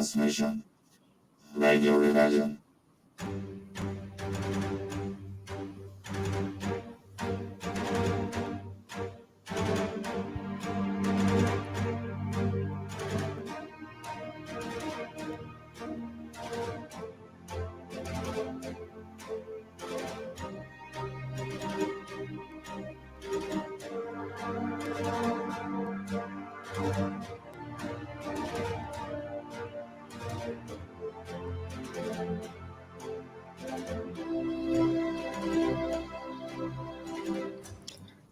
transmission. Radio Rebellion.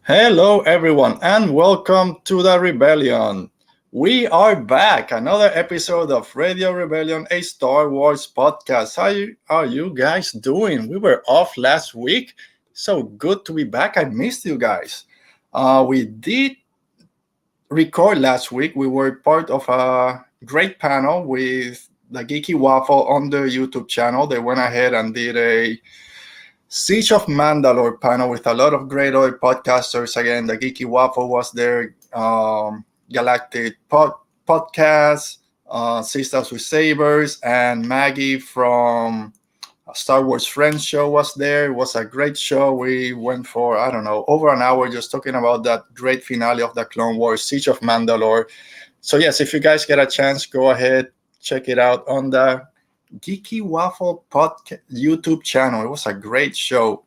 Hello, everyone, and welcome to the Rebellion. We are back, another episode of Radio Rebellion, a Star Wars podcast. How are you guys doing? We were off last week, so good to be back. I missed you guys. We did record last week. We were part of a great panel with the Geeky Waffle on the YouTube channel. They went ahead and did a Siege of Mandalore panel with a lot of great other podcasters. Again, the Geeky Waffle was there, Galactic Podcast, Sisters with Sabers, and Maggie from Star Wars Friends show was there. It was a great show. We went for, over an hour just talking about that great finale of the Clone Wars, Siege of Mandalore. So yes, if you guys get a chance, go ahead, check it out on the Geeky Waffle podcast YouTube channel. It was a great show.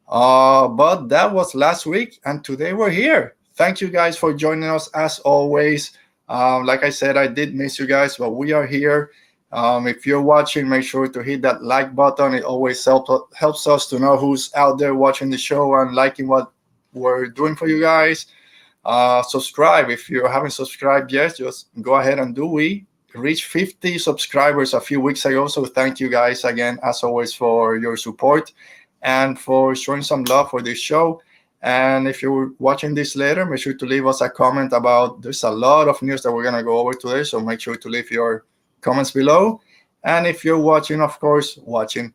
But that was last week, and today we're here. Thank you guys for joining us as always. Like I said, I did miss you guys, but we are here. If you're watching, make sure to hit that like button. It always helps us to know who's out there watching the show and liking what we're doing for you guys. Subscribe. If you haven't subscribed yet, just go ahead and do. We reached 50 subscribers a few weeks ago, so thank you guys again as always for your support and for showing some love for this show. And if you're watching this later, make sure to leave us a comment about, there's a lot of news that we're going to go over today, so make sure to leave your comments below. And if you're watching, of course,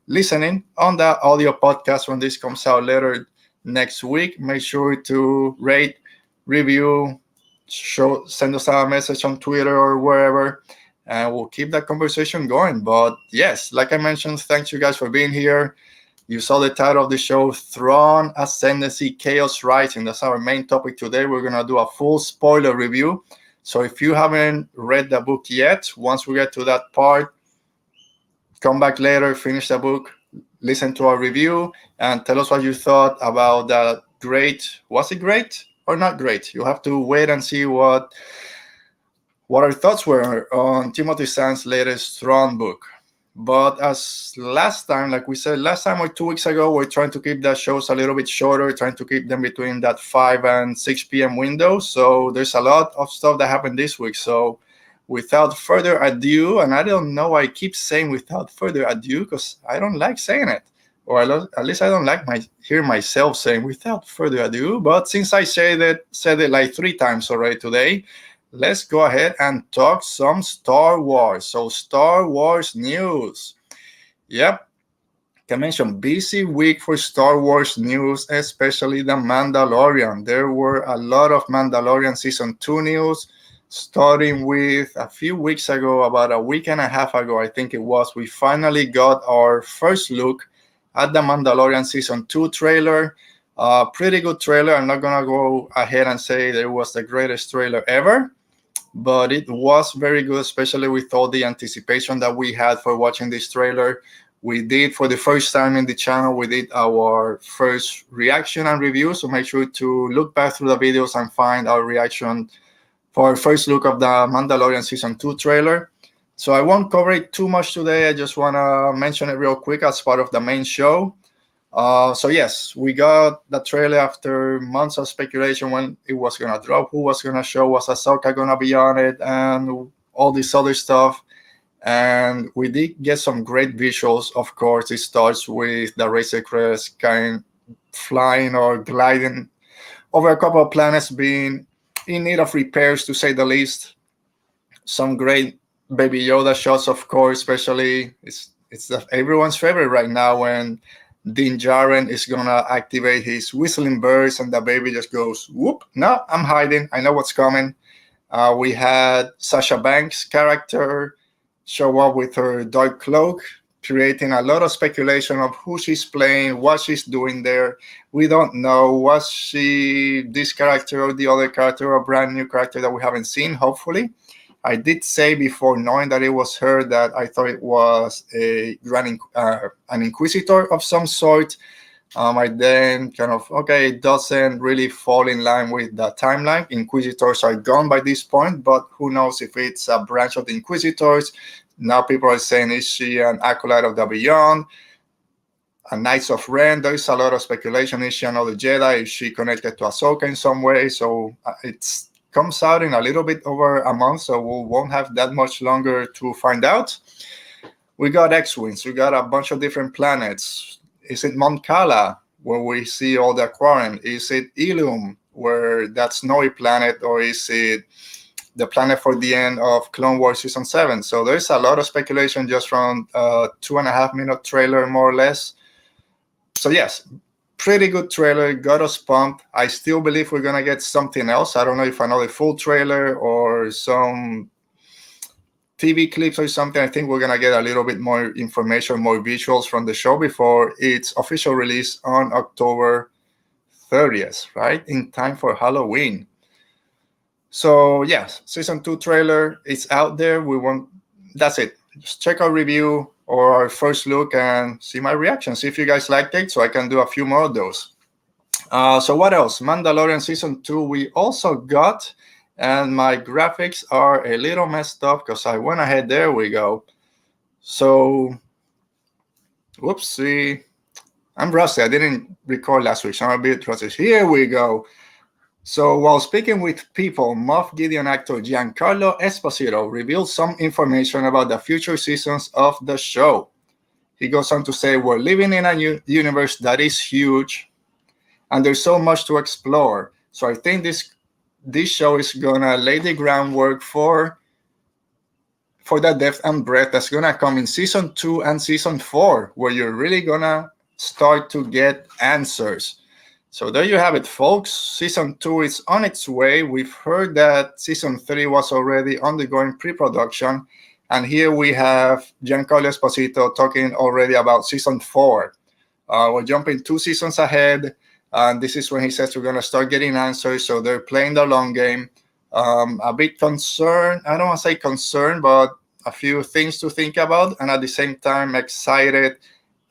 listening on the audio podcast when this comes out later next week, make sure to rate, review, send us a message on Twitter or wherever, and we'll keep that conversation going. But yes, like I mentioned, thanks you guys for being here. You saw the title of the show, Thrawn Ascendancy, Chaos Rising. That's our main topic today. We're going to do a full spoiler review. So if you haven't read the book yet, once we get to that part, come back later, finish the book, listen to our review, and tell us what you thought about that was it great or not great? You have to wait and see what our thoughts were on Timothy Zahn's latest Thrawn book. But as last time, like we said last time or 2 weeks ago, we're trying to keep the shows a little bit shorter, trying to keep them between that 5 and 6 p.m. window. So there's a lot of stuff that happened this week. So without further ado, and I don't know why I keep saying without further ado, because I don't like saying it. Or at least I don't like hear myself saying without further ado. But since I said it like 3 times already today, let's go ahead and talk some Star Wars. So Star Wars news. Yep. Can mention busy week for Star Wars news, especially the Mandalorian. There were a lot of Mandalorian Season 2 news, starting with a few weeks ago, about a week and a half ago, I think it was, we finally got our first look at the Mandalorian Season 2 trailer. Pretty good trailer. I'm not going to go ahead and say that it was the greatest trailer ever, but it was very good, especially with all the anticipation that we had for watching this trailer. We did, for the first time in the channel, we did our first reaction and review, so make sure to look back through the videos and find our reaction for our first look of the Mandalorian Season 2 trailer. So I won't cover it too much today. I just want to mention it real quick as part of the main show. So yes, we got the trailer after months of speculation when it was going to drop, who was going to show, was Ahsoka going to be on it, and all this other stuff. And we did get some great visuals. Of course, it starts with the Razor Crest kind flying or gliding over a couple of planets, being in need of repairs, to say the least. Some great Baby Yoda shots, of course, especially it's everyone's favorite right now when Din Djarin is gonna activate his whistling birds and the baby just goes whoop. No, I'm hiding. I know what's coming. We had Sasha Banks' character show up with her dark cloak, creating a lot of speculation of who she's playing, what she's doing there. We don't know. Was she this character or the other character, or a brand new character that we haven't seen, hopefully. I did say before, knowing that it was her, that I thought it was an inquisitor of some sort. I then kind of, okay, it doesn't really fall in line with the timeline. Inquisitors are gone by this point, but who knows if it's a branch of the Inquisitors. Now people are saying, is she an acolyte of the Beyond? A Knights of Ren? There's a lot of speculation. Is she another Jedi? Is she connected to Ahsoka in some way? So it comes out in a little bit over a month, so we won't have that much longer to find out. We got X-Wings. We got a bunch of different planets. Is it Mont Cala, where we see all the Aquarium? Is it Ilum, where that snowy planet? Or is it the planet for the end of Clone Wars Season 7? So there's a lot of speculation just from a 2.5-minute trailer, more or less. So yes, pretty good trailer, got us pumped. I still believe we're going to get something else. I don't know if another full trailer or some TV clips or something. I think we're going to get a little bit more information, more visuals from the show before its official release on October 30th, right? In time for Halloween. So yes, Season 2 trailer is out there. That's it. Just check our review or our first look and see my reaction. See if you guys liked it, so I can do a few more of those. So what else? Mandalorian Season 2 we also got, and my graphics are a little messed up because I went ahead. There we go. So, whoopsie. I'm rusty. I didn't record last week, so I'm a bit rusty. Here we go. So while speaking with people, Moff Gideon actor Giancarlo Esposito revealed some information about the future seasons of the show. He goes on to say, we're living in a universe that is huge, and there's so much to explore. So I think this show is gonna lay the groundwork for that depth and breadth that's gonna come in Season 2 and Season 4, where you're really gonna start to get answers. So there you have it, folks. Season 2 is on its way. We've heard that Season 3 was already undergoing pre-production. And here we have Giancarlo Esposito talking already about Season 4. We're jumping 2 seasons ahead. And this is when he says we're going to start getting answers. So they're playing the long game. A bit concerned. I don't want to say concerned, but a few things to think about. And at the same time, excited.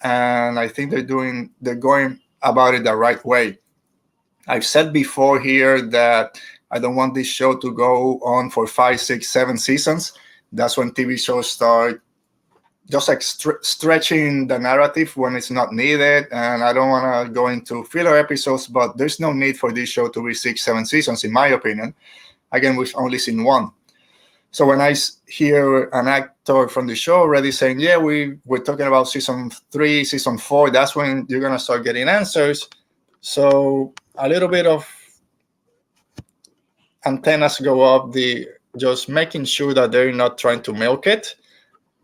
And I think they're going about it the right way. I've said before here that I don't want this show to go on for 5, 6, 7 seasons. That's when TV shows start just like stretching the narrative when it's not needed. And I don't want to go into filler episodes, but there's no need for this show to be 6, 7 seasons, in my opinion. Again, we've only seen 1. So when I hear an actor from the show already saying, yeah, we're talking about Season 3, Season 4, that's when you're going to start getting answers. So a little bit of antennas go up, just making sure that they're not trying to milk it.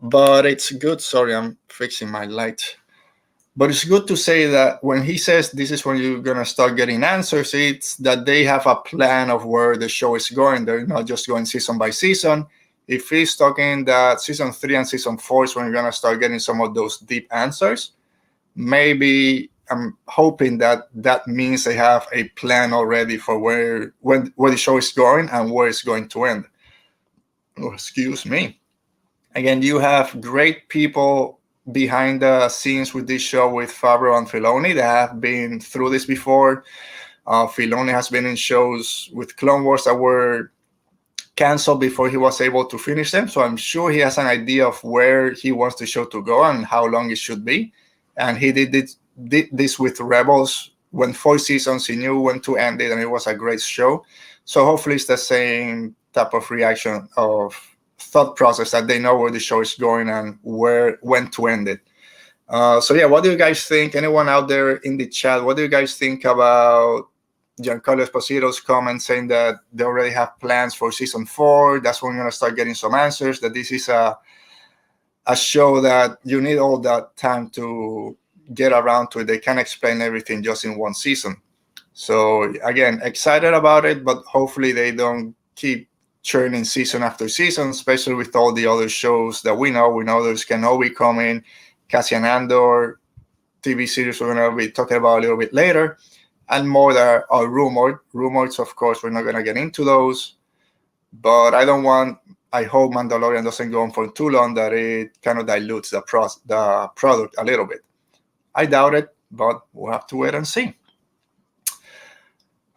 But it's good. Sorry, I'm fixing my light. But it's good to say that when he says this is when you're going to start getting answers, it's that they have a plan of where the show is going. They're not just going season by season. If he's talking that Season 3 and Season 4 is when you're going to start getting some of those deep answers, maybe I'm hoping that means they have a plan already for where the show is going and where it's going to end. Oh, excuse me. Again, you have great people behind the scenes with this show, with Favreau and Filoni, that have been through this before. Filoni has been in shows with Clone Wars that were canceled before he was able to finish them. So I'm sure he has an idea of where he wants the show to go and how long it should be. And he did this with Rebels. When 4 seasons, he knew when to end it, and it was a great show. So hopefully it's the same type of reaction of thought process, that they know where the show is going and when to end it. So yeah, what do you guys think? Anyone out there in the chat, what do you guys think about Giancarlo Esposito's comment saying that they already have plans for Season 4? That's when we're going to start getting some answers, that this is a show that you need all that time to get around to it. They can't explain everything just in 1 season. So again, excited about it, but hopefully they don't keep churning season after season, especially with all the other shows that we know. We know there's Kenobi coming, Cassian Andor TV series we're going to be talking about a little bit later, and more that are rumored. Rumors, of course, we're not going to get into those, but I hope Mandalorian doesn't go on for too long that it kind of dilutes the product a little bit. I doubt it, but we'll have to wait and see.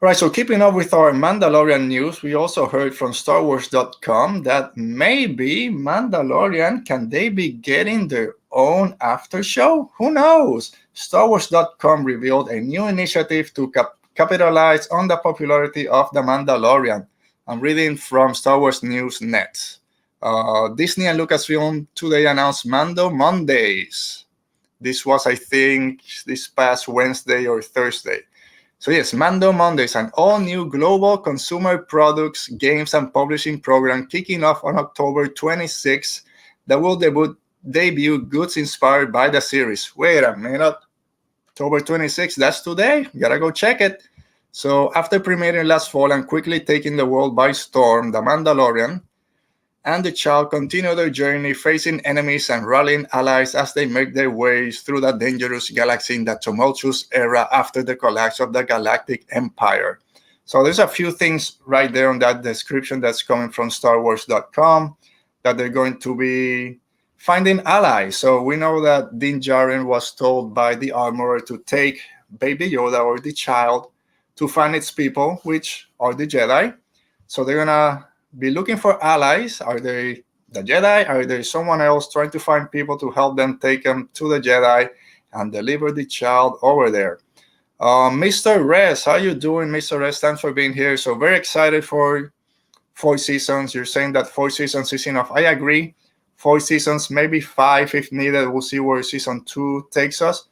Right, so keeping up with our Mandalorian news, we also heard from StarWars.com that maybe Mandalorian, can they be getting their own after show? Who knows? StarWars.com revealed a new initiative to capitalize on the popularity of The Mandalorian. I'm reading from Star Wars News Net. Disney and Lucasfilm today announced Mando Mondays. This was, I think, this past Wednesday or Thursday. So yes, Mando Mondays, an all-new global consumer products, games, and publishing program kicking off on October 26th that will debut goods inspired by the series. Wait a minute. October 26th, that's today? Gotta go check it. So after premiering last fall and quickly taking the world by storm, The Mandalorian and the child continue their journey facing enemies and rallying allies as they make their ways through the dangerous galaxy in that tumultuous era after the collapse of the Galactic Empire. So there's a few things right there on that description that's coming from StarWars.com, that they're going to be finding allies. So we know that Din Djarin was told by the armorer to take Baby Yoda, or the child, to find its people, which are the Jedi. So they're going to be looking for allies. Are they the Jedi? Are there someone else trying to find people to help them take them to the Jedi and deliver the child over there? Mr. Rez, how you doing, Mr. Rez? Thanks for being here. So very excited for 4 seasons. You're saying that 4 seasons is enough. I agree. 4 seasons, maybe 5 if needed. We'll see where season 2 takes us.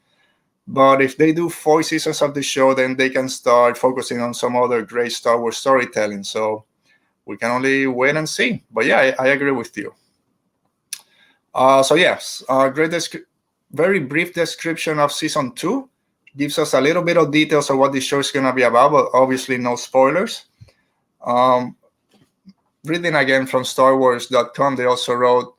But if they do 4 seasons of the show, then they can start focusing on some other great Star Wars storytelling. So we can only wait and see. But yeah, I agree with you. So yes, very brief description of season 2. Gives us a little bit of details of what the show is going to be about, but obviously no spoilers. Reading again from StarWars.com, they also wrote,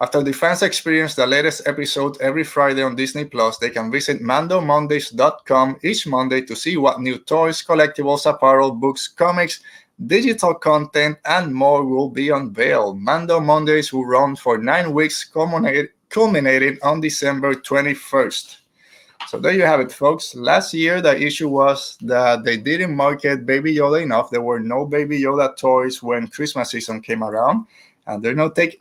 after the fans experience the latest episode every Friday on Disney Plus, they can visit MandoMondays.com each Monday to see what new toys, collectibles, apparel, books, comics, digital content, and more will be unveiled. Mando Mondays will run for 9 weeks, culminating on December 21st. So there you have it, folks. Last year, the issue was that they didn't market Baby Yoda enough. There were no Baby Yoda toys when Christmas season came around, and they're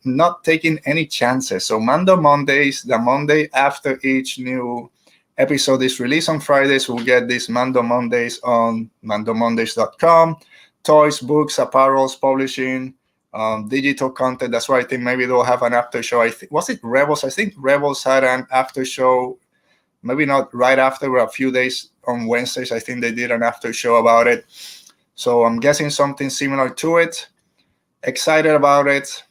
not taking any chances. So Mando Mondays, the Monday after each new episode is released on Fridays, we'll get these Mando Mondays on MandoMondays.com. Toys, books, apparels, publishing, digital content. That's why I think maybe they'll have an after show. Was it Rebels? I think Rebels had an after show, maybe not right after, but a few days on Wednesdays. I think they did an after show about it. So I'm guessing something similar to it. Excited about it.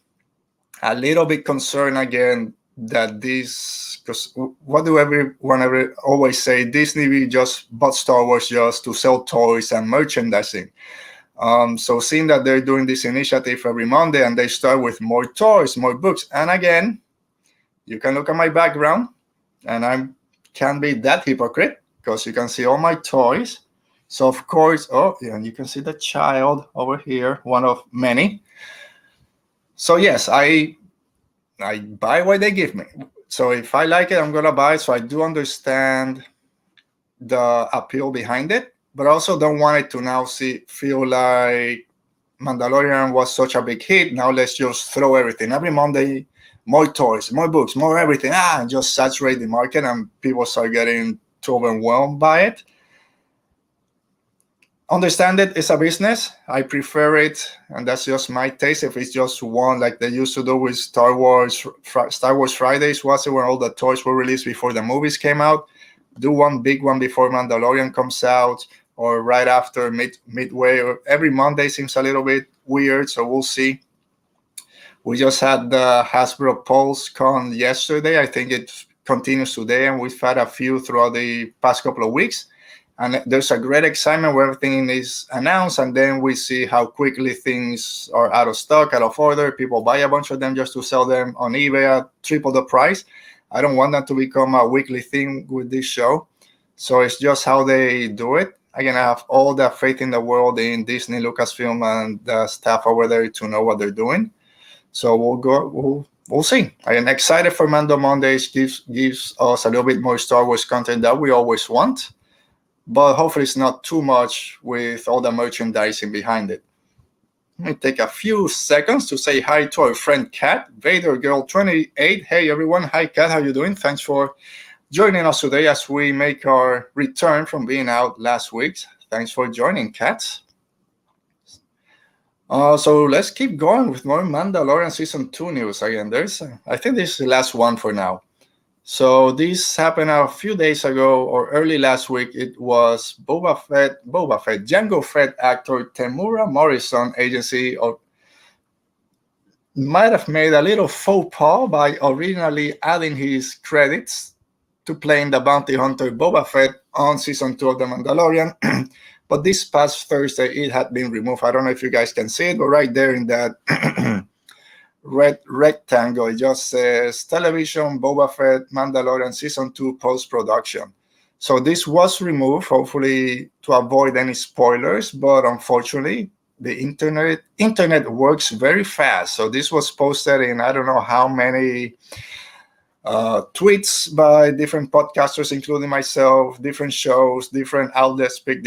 A little bit concerned again that this, because what do everyone always say? Disney just bought Star Wars just to sell toys and merchandising. So seeing that they're doing this initiative every Monday and they start with more toys, more books. And again, you can look at my background and I can't be that hypocrite because you can see all my toys. So of course, and you can see the child over here, one of many. So yes, I buy what they give me. So if I like it, I'm going to buy it. So I do understand the appeal behind it. But I also don't want it to now feel like Mandalorian was such a big hit. Now let's just throw everything. Every Monday, more toys, more books, more everything. And just saturate the market and people start getting too overwhelmed by it. Understand it, it's a business. I prefer it, and that's just my taste. If it's just one, like they used to do with Star Wars Fridays, was it, when all the toys were released before the movies came out? Do one big one before Mandalorian comes out, or right after midway, or every Monday seems a little bit weird, so we'll see. We just had the Hasbro Pulse Con yesterday. I think it continues today, and we've had a few throughout the past couple of weeks. and there's a great excitement where everything is announced, and then we see how quickly things are out of stock, out of order. People buy a bunch of them just to sell them on eBay at triple the price. I don't want that to become a weekly thing with this show. So it's just how they do it. Again, I have all the faith in the world in Disney, Lucasfilm, and the staff over there to know what they're doing. So we'll see. I am excited for Mando Mondays. Gives us a little bit more Star Wars content that we always want, but hopefully it's not too much with all the merchandising behind it. Let me take a few seconds to say hi to our friend Kat, Vader Girl 28. Hey everyone, hi Kat, how you doing? Thanks for joining us today as we make our return from being out last week. Thanks for joining, Kat. So let's keep going with more Mandalorian Season 2 news. Again, I think this is the last one for now. So this happened a few days ago or early last week. It was Boba Fett, Jango Fett actor Temuera Morrison agency might have made a little faux pas by originally adding his credits to playing the bounty hunter Boba Fett on Season 2 of The Mandalorian. But this past Thursday, it had been removed. I don't know if you guys can see it, but right there in that red rectangle, it just says Television Boba Fett Mandalorian Season 2 post-production. So this was removed, hopefully to avoid any spoilers, but unfortunately, the internet works very fast. So this was posted in I don't know how many tweets by different podcasters, including myself, different shows, different outlets picked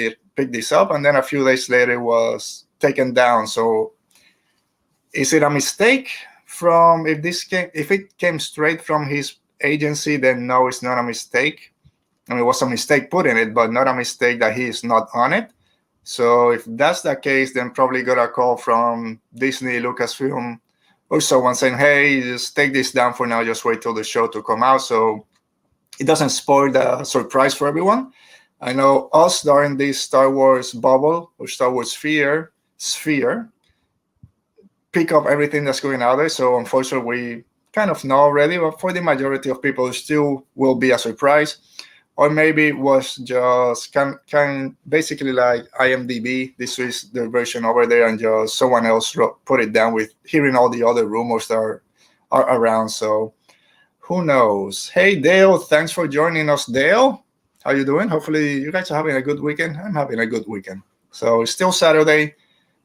this up, and then a few days later it was taken down. So is it a mistake from if it came straight from his agency, then no, it's not a mistake. I mean, it was a mistake putting it, but not a mistake that he is not on it. So if that's the case, then probably got a call from Disney, Lucasfilm, or someone saying, hey, just take this down for now, just wait till the show to come out, so it doesn't spoil the surprise for everyone. I know us during this Star Wars bubble or Star Wars sphere pick up everything that's going out there, so unfortunately we kind of know already, but for the majority of people it still will be a surprise. Or maybe it was just kind basically like IMDb. This is the version over there, and just someone else put it down with hearing all the other rumors that are around. So who knows? Hey, Dale, thanks for joining us, Dale. How you doing? Hopefully you guys are having a good weekend. I'm having a good weekend. So it's still Saturday.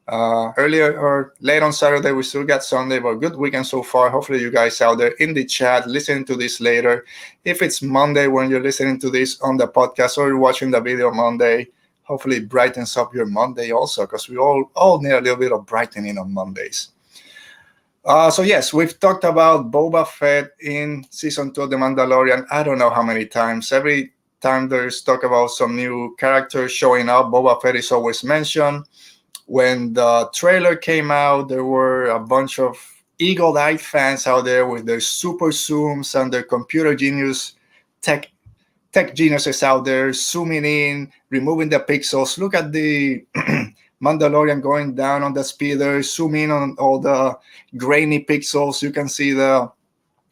Earlier or late on Saturday, we still got Sunday, but good weekend so far. Hopefully you guys out there in the chat listening to this later. If it's Monday when you're listening to this on the podcast or you're watching the video Monday, hopefully it brightens up your Monday also, because we all need a little bit of brightening on Mondays. So yes, we've talked about Boba Fett in Season 2 of The Mandalorian. I don't know how many times. Every time there's talk about some new characters showing up, Boba Fett is always mentioned. When the trailer came out, there were a bunch of eagle-eyed fans out there with their super zooms and their computer genius tech geniuses out there zooming in, removing the pixels. Look at the Mandalorian going down on the speeder, zoom in on all the grainy pixels. You can see the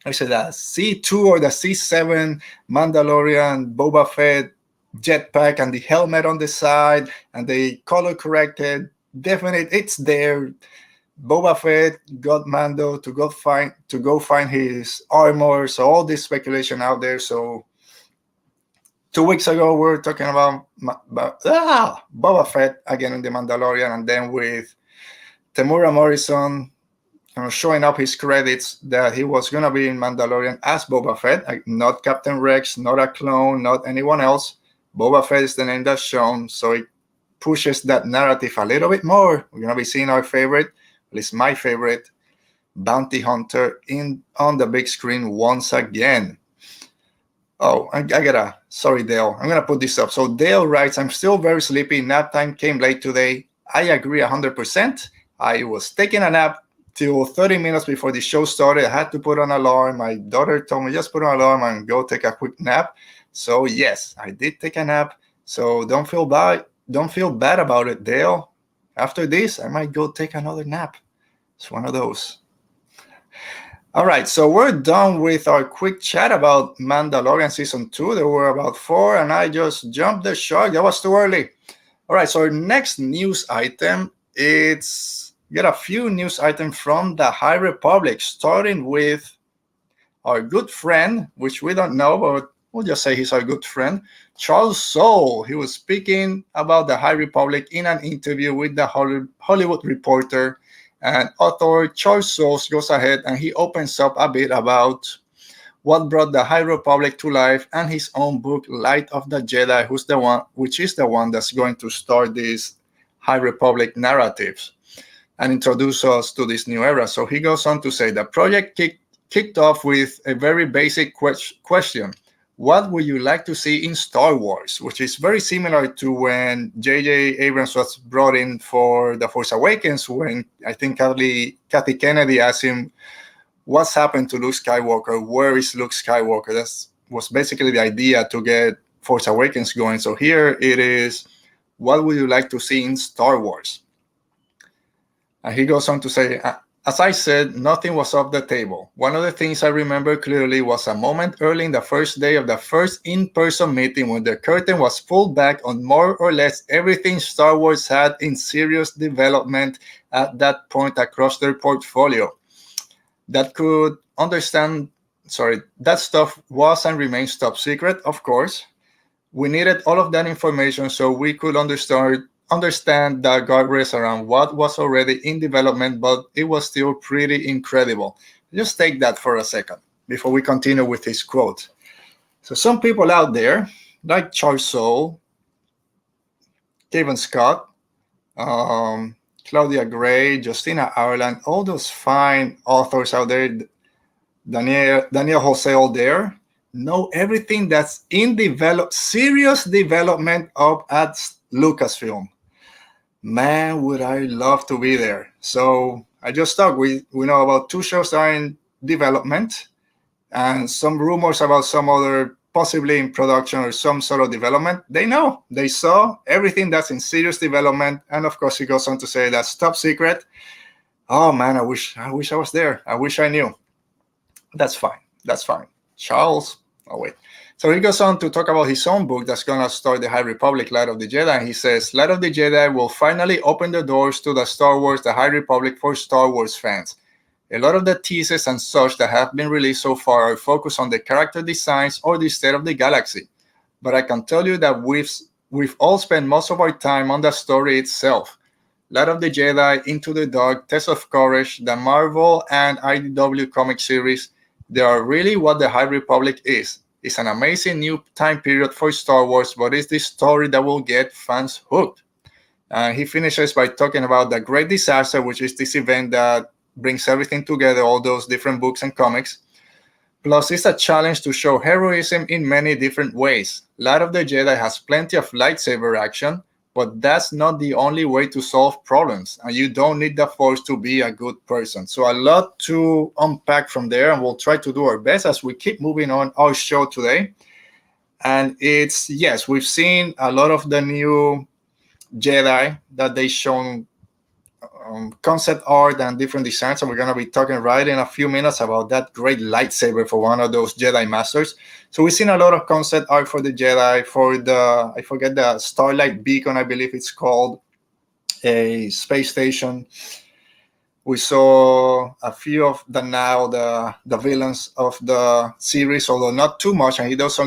C2 or the C7 Mandalorian Boba Fett jetpack and the helmet on the side, and they color corrected. Definitely, it's there. Boba Fett got Mando to go find his armor. So all this speculation out there. So 2 weeks ago we were talking about Boba Fett again in The Mandalorian, and then with Temuera Morrison showing up his credits that he was gonna be in Mandalorian as Boba Fett, like not Captain Rex, not a clone, not anyone else. Boba Fett is the name that's shown, so it pushes that narrative a little bit more. We're gonna be seeing our favorite, at least my favorite, bounty hunter on the big screen once again. Oh, sorry, Dale. I'm gonna put this up. So Dale writes, I'm still very sleepy. Nap time came late today. I agree 100%. I was taking a nap till 30 minutes before the show started. I had to put an alarm. My daughter told me just put an alarm and go take a quick nap. So yes, I did take a nap. So don't feel bad about it, Dale. After this, I might go take another nap. It's one of those. All right, so we're done with our quick chat about Mandalorian Season 2. There were about 4, and I just jumped the shark. That was too early. All right, so our next news item, it's get a few news items from the High Republic, starting with our good friend, which we don't know, but we'll just say he's our good friend, Charles Soule. He was speaking about the High Republic in an interview with the Hollywood Reporter. And author Charles Soule goes ahead and he opens up a bit about what brought the High Republic to life and his own book, Light of the Jedi, which is the one that's going to start these High Republic narratives and introduce us to this new era. So he goes on to say the project kicked off with a very basic question. What would you like to see in Star Wars? Which is very similar to when J.J. Abrams was brought in for The Force Awakens, when I think Kathy Kennedy asked him, what's happened to Luke Skywalker? Where is Luke Skywalker? That was basically the idea to get Force Awakens going. So here it is, what would you like to see in Star Wars? And he goes on to say, as I said, nothing was off the table. One of the things I remember clearly was a moment early in the first day of the first in-person meeting when the curtain was pulled back on more or less everything Star Wars had in serious development at that point across their portfolio. That stuff was and remains top secret, of course. We needed all of that information so we could understand the guardrails around what was already in development, but it was still pretty incredible. Just take that for a second before we continue with his quote. So some people out there, like Charles Soule, Kevin Scott, Claudia Gray, Justina Ireland, all those fine authors out there, Daniel Jose, all there, know everything that's in serious development up at Lucasfilm. Man, would I love to be there. So I just thought we know about 2 shows that are in development and some rumors about some other possibly in production or some sort of development. They saw everything that's in serious development. And of course, he goes on to say that's top secret. Oh man, I wish I was there. I wish I knew. That's fine. Charles, oh wait. So he goes on to talk about his own book that's going to start the High Republic, Light of the Jedi. And he says, Light of the Jedi will finally open the doors to the Star Wars, the High Republic for Star Wars fans. A lot of the teasers and such that have been released so far are focused on the character designs or the state of the galaxy. But I can tell you that we've all spent most of our time on the story itself. Light of the Jedi, Into the Dark, Test of Courage, the Marvel and IDW comic series, they are really what the High Republic is. It's an amazing new time period for Star Wars, but it's the story that will get fans hooked. He finishes by talking about the Great Disaster, which is this event that brings everything together, all those different books and comics. Plus, it's a challenge to show heroism in many different ways. Light of the Jedi has plenty of lightsaber action, but that's not the only way to solve problems, and you don't need the Force to be a good person. So a lot to unpack from there, and we'll try to do our best as we keep moving on our show today. And it's, yes, we've seen a lot of the new Jedi that they shown concept art and different designs, and we're going to be talking right in a few minutes about that great lightsaber for one of those Jedi Masters. So we've seen a lot of concept art for the Jedi, for I forget the Starlight Beacon, I believe it's called, a space station. We saw a few of the villains of the series, although not too much, and he does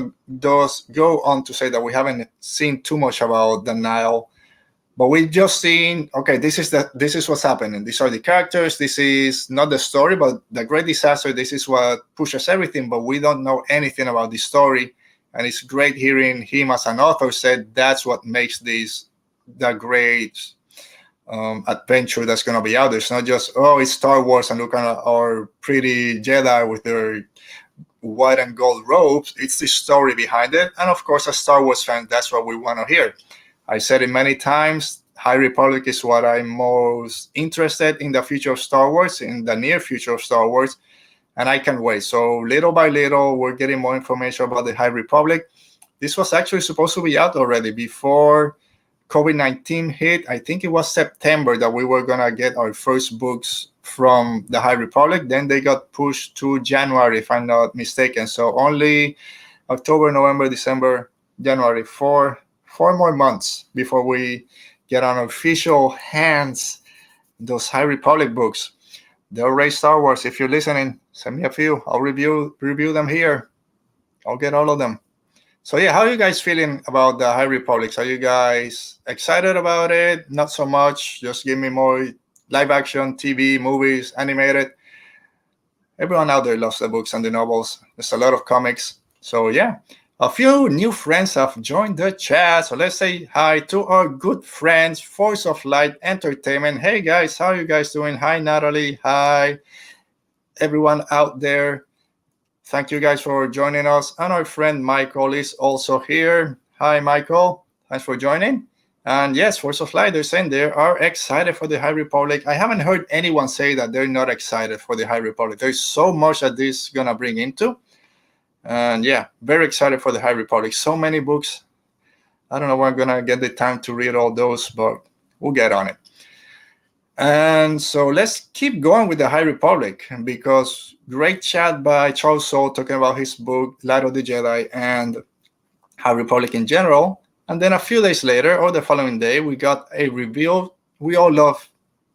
go on to say that we haven't seen too much about the Nile. But we've just seen, okay, this is what's happening. These are the characters. This is not the story, but the Great Disaster. This is what pushes everything, but we don't know anything about the story. And it's great hearing him as an author said that's what makes this the great adventure that's going to be out there. It's not just, oh, it's Star Wars and look at our pretty Jedi with their white and gold robes. It's the story behind it. And of course, as Star Wars fans, that's what we want to hear. I said it many times, High Republic is what I'm most interested in the future of Star Wars, in the near future of Star Wars, and I can't wait. So little by little, we're getting more information about the High Republic. This was actually supposed to be out already before COVID-19 hit. I think it was September that we were going to get our first books from the High Republic. Then they got pushed to January, if I'm not mistaken. So only October, November, December, January, four more months before we get on official hands those High Republic books. The Array Star Wars, if you're listening, send me a few. I'll review them here. I'll get all of them. So yeah, how are you guys feeling about the High Republics? Are you guys excited about it? Not so much. Just give me more live action, TV, movies, animated. Everyone out there loves the books and the novels. There's a lot of comics. So yeah, a few new friends have joined the chat. So let's say hi to our good friends, Force of Light Entertainment. Hey guys, how are you guys doing? Hi Natalie. Hi everyone out there. Thank you guys for joining us. And our friend Michael is also here. Hi Michael. Thanks for joining. And yes, Force of Light, they're saying they are excited for the High Republic. I haven't heard anyone say that they're not excited for the High Republic. There's so much that this is going to bring into. And yeah, very excited for the High Republic. So many books. I don't know when I'm going to get the time to read all those, but we'll get on it. And so let's keep going with the High Republic, because great chat by Charles Soule talking about his book, Light of the Jedi, and High Republic in general. And then a few days later, or the following day, we got a reveal. We all love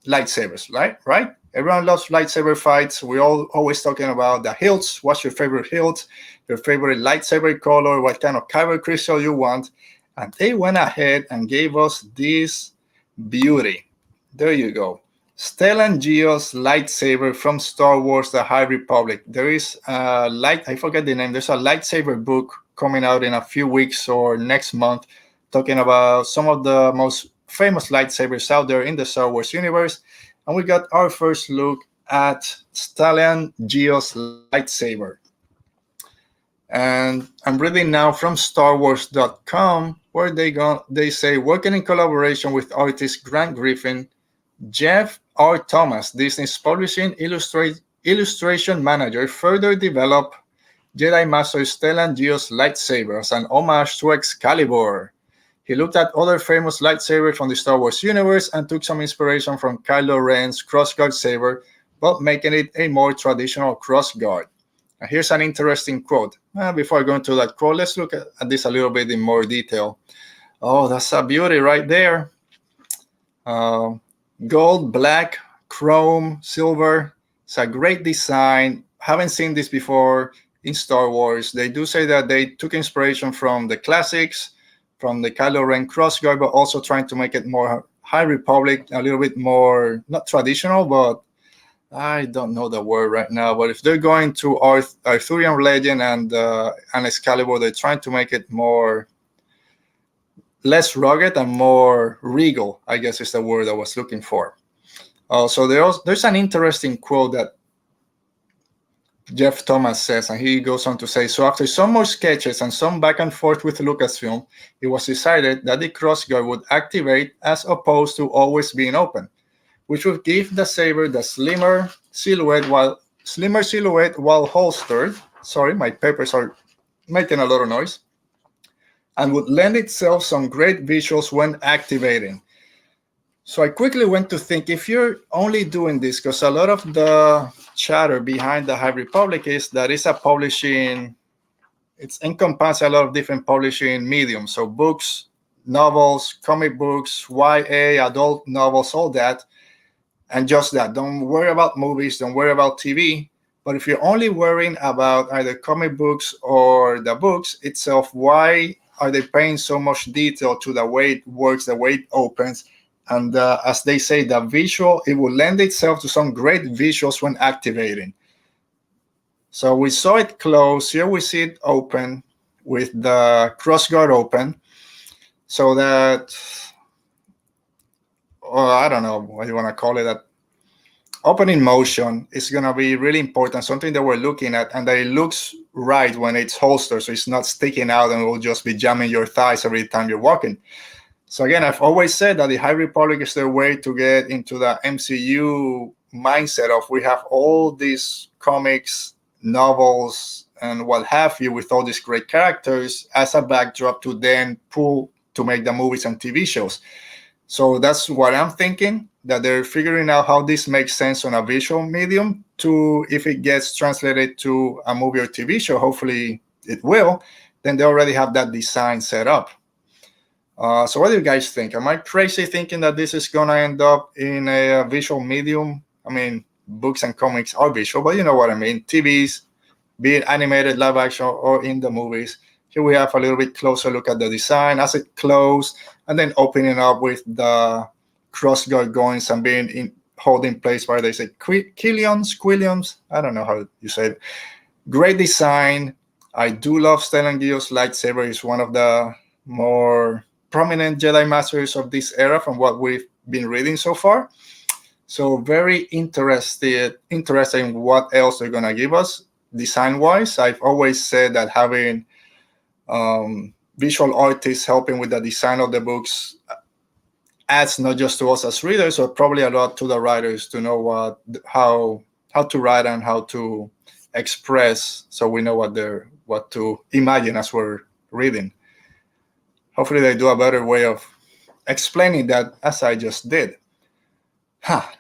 lightsabers, right? Everyone loves lightsaber fights. We're all always talking about the hilts. What's your favorite hilt? Your favorite lightsaber color? What kind of kyber crystal you want? And they went ahead and gave us this beauty. There you go. Stellan Geo's lightsaber from Star Wars The High Republic. There is a I forget the name. There's a lightsaber book coming out in a few weeks or next month, talking about some of the most famous lightsabers out there in the Star Wars universe. And we got our first look at Stellan Geo's lightsaber. And I'm reading now from StarWars.com, where they say, working in collaboration with artist Grant Griffin, Jeff R. Thomas, Disney's publishing illustration manager, further developed Jedi Master Stellan Geo's lightsaber as an homage to Excalibur. He looked at other famous lightsabers from the Star Wars universe and took some inspiration from Kylo Ren's crossguard saber, but making it a more traditional crossguard. And here's an interesting quote. Before I go into that quote, let's look at this a little bit in more detail. Oh, that's a beauty right there. Gold, black, chrome, silver. It's a great design. Haven't seen this before in Star Wars. They do say that they took inspiration from the classics, from the Kylo Ren crossguard, but also trying to make it more High Republic, a little bit more, not traditional, but I don't know the word right now. But if they're going to Arthurian legend and Excalibur, they're trying to make it more, less rugged and more regal, I guess is the word I was looking for. So there's an interesting quote that Jeff Thomas says, and he goes on to say, so after some more sketches and some back and forth with Lucasfilm, it was decided that the crossguard would activate as opposed to always being open, which would give the saber the slimmer silhouette while holstered. Sorry, my papers are making a lot of noise. And would lend itself some great visuals when activating. So I quickly went to think, if you're only doing this, because a lot of the chatter behind the High Republic is that it's encompasses a lot of different publishing mediums. So books, novels, comic books, YA, adult novels, all that. And just that. Don't worry about movies, don't worry about TV. But if you're only worrying about either comic books or the books itself, why are they paying so much detail to the way it works, the way it opens? And as they say, the visual, it will lend itself to some great visuals when activating. So we saw it close. Here we see it open with the crossguard open. So that, I don't know what you want to call it, that opening motion is going to be really important, something that we're looking at, and that it looks right when it's holstered, so it's not sticking out and it will just be jamming your thighs every time you're walking. So again, I've always said that the High Republic is their way to get into the MCU mindset of we have all these comics, novels, and what have you with all these great characters as a backdrop to then pull to make the movies and TV shows. So that's what I'm thinking, that they're figuring out how this makes sense on a visual medium to, if it gets translated to a movie or TV show, hopefully it will, then they already have that design set up. So what do you guys think? Am I crazy thinking that this is going to end up in a visual medium? I mean, books and comics are visual, but you know what I mean. TVs, be it animated, live action, or in the movies. Here we have a little bit closer look at the design as it closed, and then opening up with the crossguard goings and being held in place by, they say, quillions. I don't know how you say it. Great design. I do love Stellan Gios's lightsaber. He's one of the more prominent Jedi Masters of this era from what we've been reading so far. So very interested in what else they're going to give us design-wise. I've always said that having visual artists helping with the design of the books adds not just to us as readers, but probably a lot to the writers to know how to write and how to express, so we know what to imagine as we're reading. Hopefully they do a better way of explaining that, as I just did.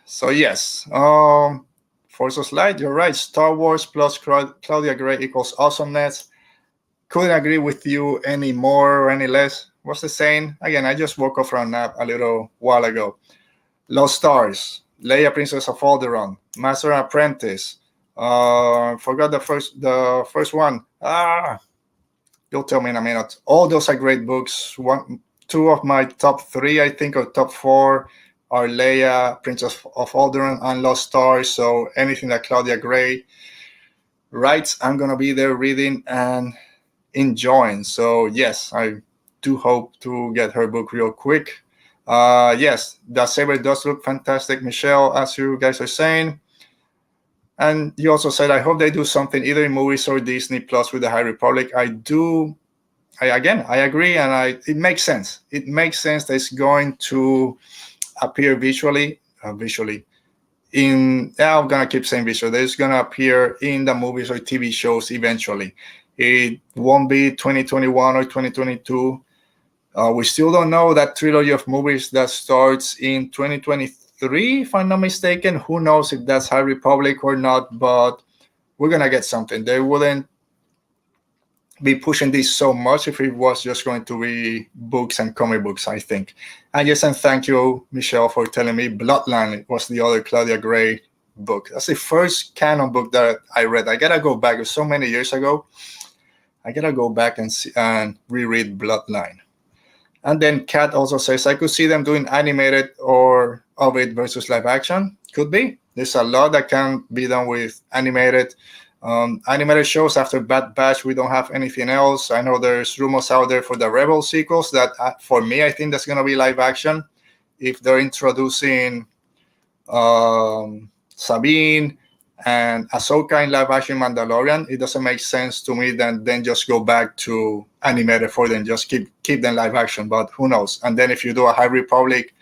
So yes, Force of Light, you're right. Star Wars plus Claudia Gray equals awesomeness. Couldn't agree with you any more or any less. What's the saying? Again, I just woke up from a nap a little while ago. Lost Stars, Leia, Princess of Alderaan, Master and Apprentice. Forgot the first one. You'll tell me in a minute. All those are great books. Two of my top three, I think, or top four are Leia, Princess of Alderaan, and Lost Stars. So anything that Claudia Gray writes, I'm gonna be there reading and enjoying. So yes, I do hope to get her book real quick. Yes, the saber does look fantastic, Michelle, as you guys are saying. And you also said, I hope they do something either in movies or Disney Plus with the High Republic. I agree, and it makes sense. It makes sense that it's going to appear visually. I'm gonna keep saying visual. That it's gonna appear in the movies or TV shows eventually. It won't be 2021 or 2022. We still don't know that trilogy of movies that starts in 2023, if I'm not mistaken. Who knows if that's High Republic or not, but we're going to get something. They wouldn't be pushing this so much if it was just going to be books and comic books, I think. And yes, and thank you, Michelle, for telling me Bloodline was the other Claudia Gray book. That's the first canon book that I read. I got to go back. It was so many years ago. I got to go back and reread Bloodline. And then Kat also says, I could see them doing animated or of it versus live action. Could be. There's a lot that can be done with animated. Animated shows after Bad Batch, we don't have anything else. I know there's rumors out there for the Rebel sequels that, for me, I think that's going to be live action. If they're introducing Sabine and Ahsoka in live action Mandalorian, it doesn't make sense to me then just go back to animated for them, just keep them live action, but who knows. And then if you do a High Republic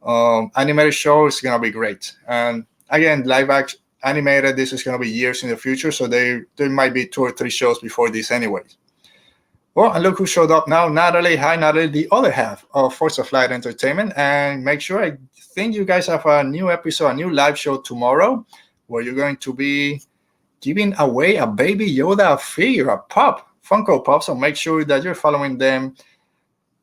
animated show, it's going to be great. And again, live action animated, this is going to be years in the future, so there might be 2 or 3 shows before this anyways. Well, and look who showed up now. Natalie. Hi, Natalie, the other half of Force of Light Entertainment. And make sure, I think you guys have a new episode, a new live show tomorrow, where you're going to be giving away a Baby Yoda figure, a pop, Funko Pop. So make sure that you're following them,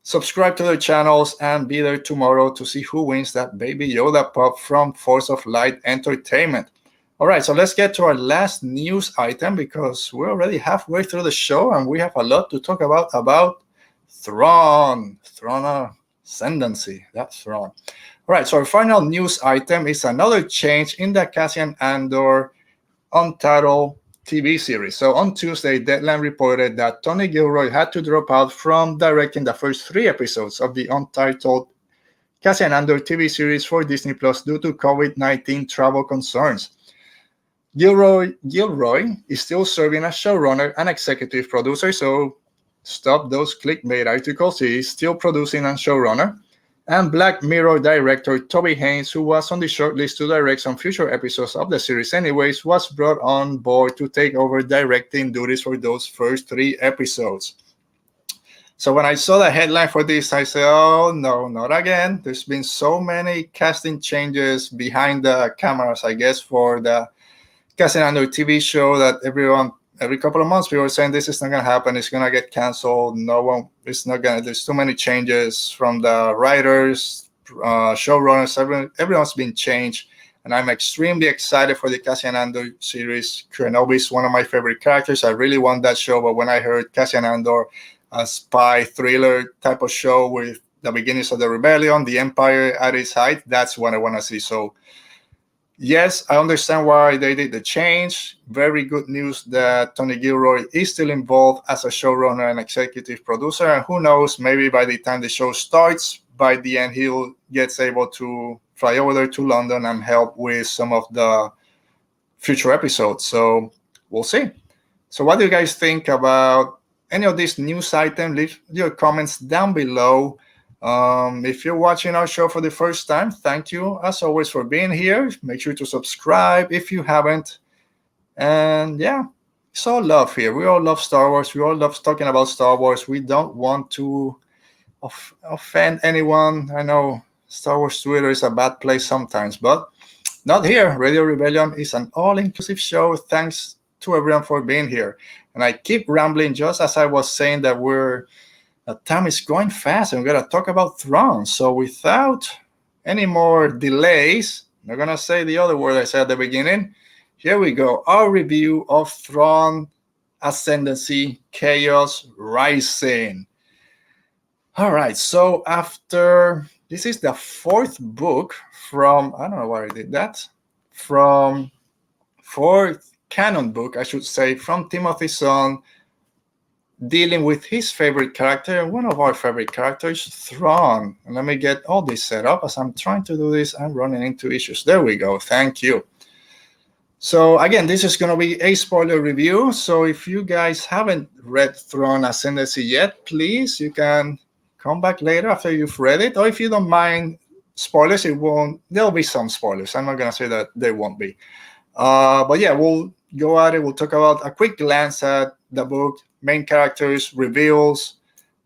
subscribe to their channels, and be there tomorrow to see who wins that Baby Yoda pop from Force of Light Entertainment. All right, so let's get to our last news item, because we're already halfway through the show and we have a lot to talk about Thrawn Ascendancy. That's Thrawn. All right, so our final news item is another change in the Cassian Andor untitled TV series. So on Tuesday, Deadline reported that Tony Gilroy had to drop out from directing the first 3 episodes of the untitled Cassian Andor TV series for Disney Plus due to COVID-19 travel concerns. Gilroy is still serving as showrunner and executive producer, so stop those clickbait articles. He is still producing and showrunner. And Black Mirror director Toby Haynes, who was on the shortlist to direct some future episodes of the series anyways, was brought on board to take over directing duties for those first 3 episodes. So when I saw the headline for this, I said, oh, no, not again. There's been so many casting changes behind the cameras, I guess, for the Cassian Andor TV show that every couple of months, people were saying this is not going to happen. It's going to get canceled. No one, it's not going to, there's too many changes from the writers, showrunners, everyone's been changed. And I'm extremely excited for the Cassian Andor series. Kenobi is one of my favorite characters. I really want that show, but when I heard Cassian Andor, a spy thriller type of show with the beginnings of the rebellion, the Empire at its height, that's what I want to see. So yes, I understand why they did the change. Very good news that Tony Gilroy is still involved as a showrunner and executive producer. And who knows, maybe by the time the show starts, by the end, he'll gets able to fly over there to London and help with some of the future episodes. So we'll see. So what do you guys think about any of these news items? Leave your comments down below. If you're watching our show for the first time, thank you as always for being here. Make sure to subscribe if you haven't. And yeah, it's all love here. We all love Star Wars. We all love talking about Star Wars. We don't want to offend anyone. I know Star Wars Twitter is a bad place sometimes, but not here. Radio Rebellion is an all-inclusive show. Thanks to everyone for being here. And I keep rambling just as I was saying that time is going fast and we're going to talk about Thrawn. So without any more delays, I'm not going to say the other word I said at the beginning. Here we go. Our review of Thrawn Ascendancy Chaos Rising. All right. So this is the fourth book from, I don't know why I did that, from fourth canon book, I should say, from Timothy Zahn, dealing with his favorite character, one of our favorite characters, Thrawn. And let me get all this set up. As I'm trying to do this, I'm running into issues. There we go. Thank you. So again, this is going to be a spoiler review. So if you guys haven't read Thrawn Ascendancy yet, please, you can come back later after you've read it. Or if you don't mind spoilers, there'll be some spoilers. I'm not going to say that there won't be. But yeah, we'll go at it. We'll talk about a quick glance at the book, main characters, reveals,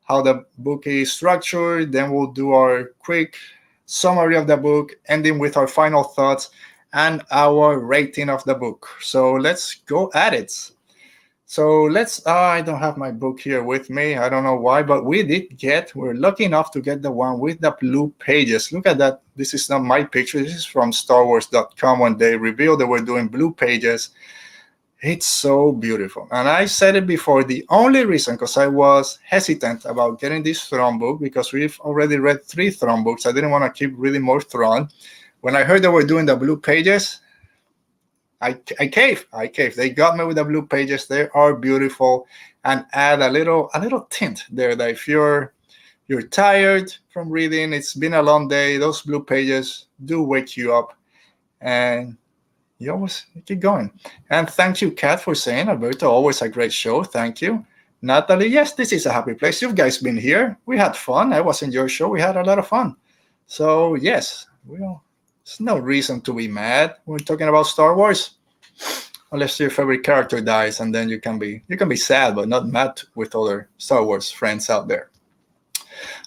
how the book is structured. Then we'll do our quick summary of the book, ending with our final thoughts and our rating of the book. So let's go at it. So I don't have my book here with me. I don't know why, but we're lucky enough to get the one with the blue pages. Look at that. This is not my picture. This is from StarWars.com when they revealed they were doing blue pages. It's so beautiful. And I said it before, the only reason, because I was hesitant about getting this Thrawn book, because we've already read 3 Thrawn books. I didn't want to keep reading more Thrawn. When I heard they were doing the blue pages, I caved. They got me with the blue pages. They are beautiful and add a little tint there that if you're tired from reading, it's been a long day, those blue pages do wake you up and you keep going. And thank you, Kat, for saying, Alberto, always a great show. Thank you. Natalie, yes, this is a happy place. You guys been here. We had fun. I was in your show. We had a lot of fun. So yes, there's no reason to be mad when we're talking about Star Wars, unless your favorite character dies, and then you can be sad, but not mad with other Star Wars friends out there.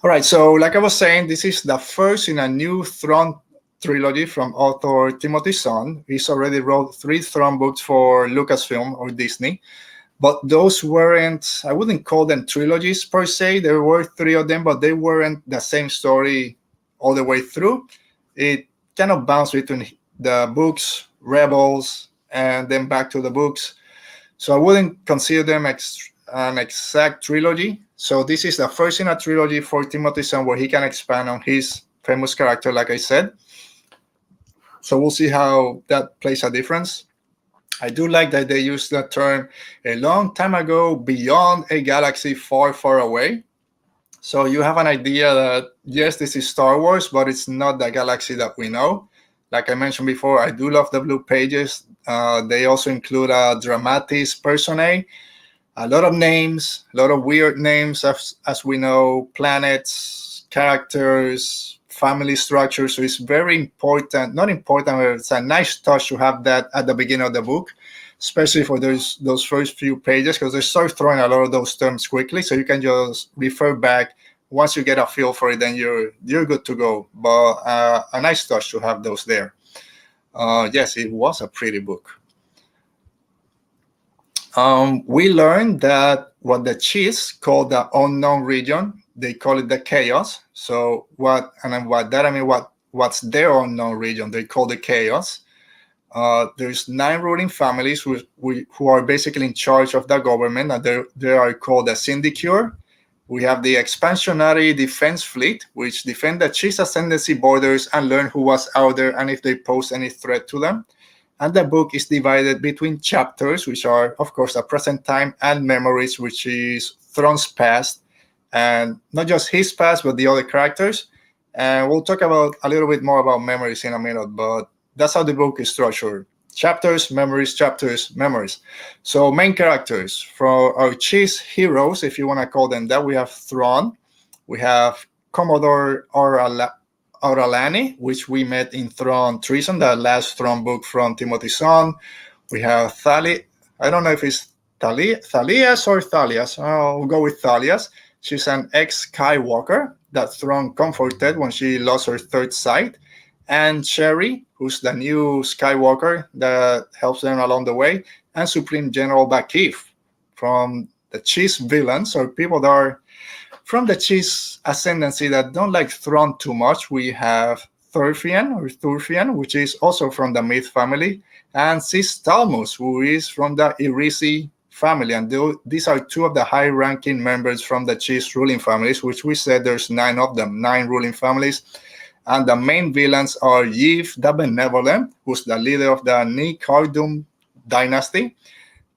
All right, so like I was saying, this is the first in a new Thrawn trilogy from author Timothy Zahn. He's already wrote 3 Thrawn books for Lucasfilm or Disney, but those weren't, I wouldn't call them trilogies per se. There were 3 of them, but they weren't the same story all the way through. It kind of bounced between the books, Rebels, and then back to the books. So I wouldn't consider them an exact trilogy. So this is the first in a trilogy for Timothy Zahn where he can expand on his famous character, like I said. So we'll see how that plays a difference. I do like that they used that term a long time ago, beyond a galaxy far, far away. So you have an idea that, yes, this is Star Wars, but it's not the galaxy that we know. Like I mentioned before, I do love the blue pages. They also include a dramatis personae, a lot of names, a lot of weird names, as we know, planets, characters, family structure. So it's very important, not important, but it's a nice touch to have that at the beginning of the book. especially for those first few pages, because they start throwing a lot of those terms quickly. So you can just refer back. Once you get a feel for it, then you're good to go. But a nice touch to have those there. Yes, it was a pretty book. We learned that what the Chiefs call the unknown region, they call it the chaos. So what's their unknown region? They call the chaos. There's 9 ruling families who are basically in charge of the government, and they are called the Syndicure. We have the Expansionary Defense Fleet, which defend the Chiefs Ascendancy borders and learn who was out there and if they pose any threat to them. And the book is divided between chapters, which are, of course, the present time, and memories, which is Thrawn's past, and not just his past, but the other characters. And we'll talk about a little bit more about memories in a minute, but that's how the book is structured. Chapters, memories, chapters, memories. So main characters, for our Chiefs heroes, if you want to call them that, we have Thrawn, we have Commodore Auralani, which we met in Thrawn Treason, the last Thrawn book from Timothy Zahn. We have Thali. I don't know if it's Thalias or Thalias. I'll go with Thalias. She's an ex-Skywalker that Thrawn comforted when she lost her third sight. And Sherry, who's the new Skywalker that helps them along the way. And Supreme General Bakif, from the Chiefs villains, or people that are from the Chiefs Ascendancy that don't like Thrawn too much. We have Thurfian, which is also from the Myth family, and Sis Talmus, who is from the Irisi family. And these are 2 of the high-ranking members from the Chiefs ruling families, which we said there's 9 of them, 9 ruling families. And the main villains are Yves the Benevolent, who's the leader of the Ni Khardum dynasty,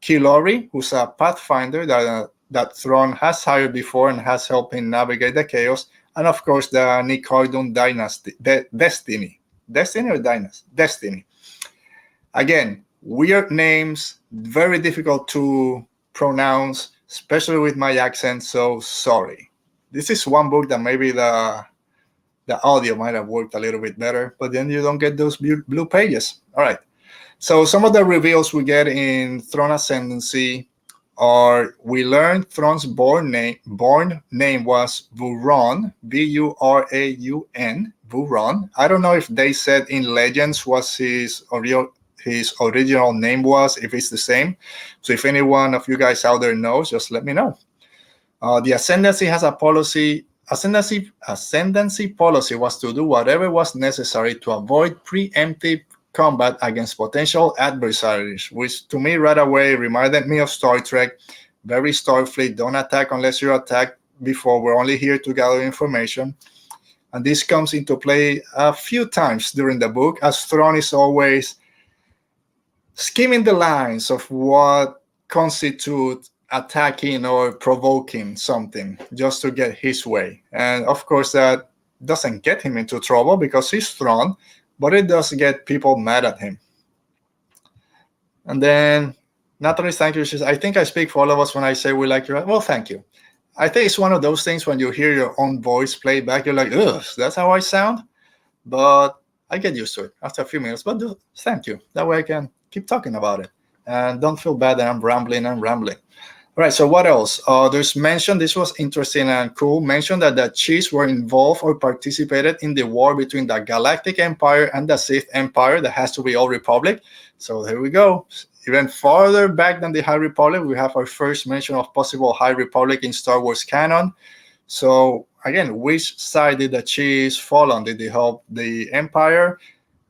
Kilori, who's a pathfinder that Thrawn has hired before and has helped him navigate the chaos, and of course the Ni Khardum dynasty, Destiny or Dynasty? Destiny. Again, weird names, very difficult to pronounce, especially with my accent, so sorry. This is one book that maybe the audio might have worked a little bit better, but then you don't get those blue pages. All right. So some of the reveals we get in Thrawn Ascendancy are, we learned Thrawn's born name was Vuraun, Vuraun, Vuraun. I don't know if they said in Legends what his original name was, if it's the same. So if any one of you guys out there knows, just let me know. The Ascendancy has a policy. Ascendancy policy was to do whatever was necessary to avoid preemptive combat against potential adversaries, which to me right away reminded me of Star Trek. Very Starfleet, don't attack unless you're attacked before. We're only here to gather information. And this comes into play a few times during the book, as Thrawn is always skimming the lines of what constitutes attacking or provoking something just to get his way. And of course that doesn't get him into trouble because he's Thrawn, but it does get people mad at him. And then Natalie, thank you. She says, I think I speak for all of us when I say we like your... Well, thank you. I think it's one of those things when you hear your own voice play back, you're like, ugh, that's how I sound. But I get used to it after a few minutes. But thank you. That way I can keep talking about it. And don't feel bad that I'm rambling. All right, so what else? There's mention, this was interesting and cool, mention that the Chiefs were involved or participated in the war between the Galactic Empire and the Sith Empire. That has to be Old Republic. So there we go. Even farther back than the High Republic, we have our first mention of possible High Republic in Star Wars canon. So again, which side did the Chiefs fall on? Did they help the Empire?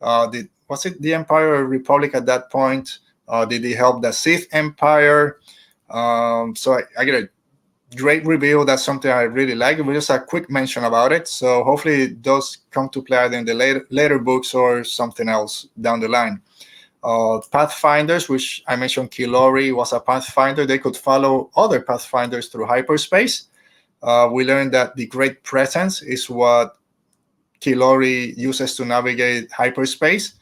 Was it the Empire or Republic at that point? Did they help the Sith Empire? So I get a great reveal. That's something I really like. But just a quick mention about it. So hopefully it does come to play either in the later books or something else down the line. Pathfinders, which I mentioned, Kilori was a Pathfinder. They could follow other Pathfinders through hyperspace. We learned that the Great Presence is what Kilori uses to navigate hyperspace.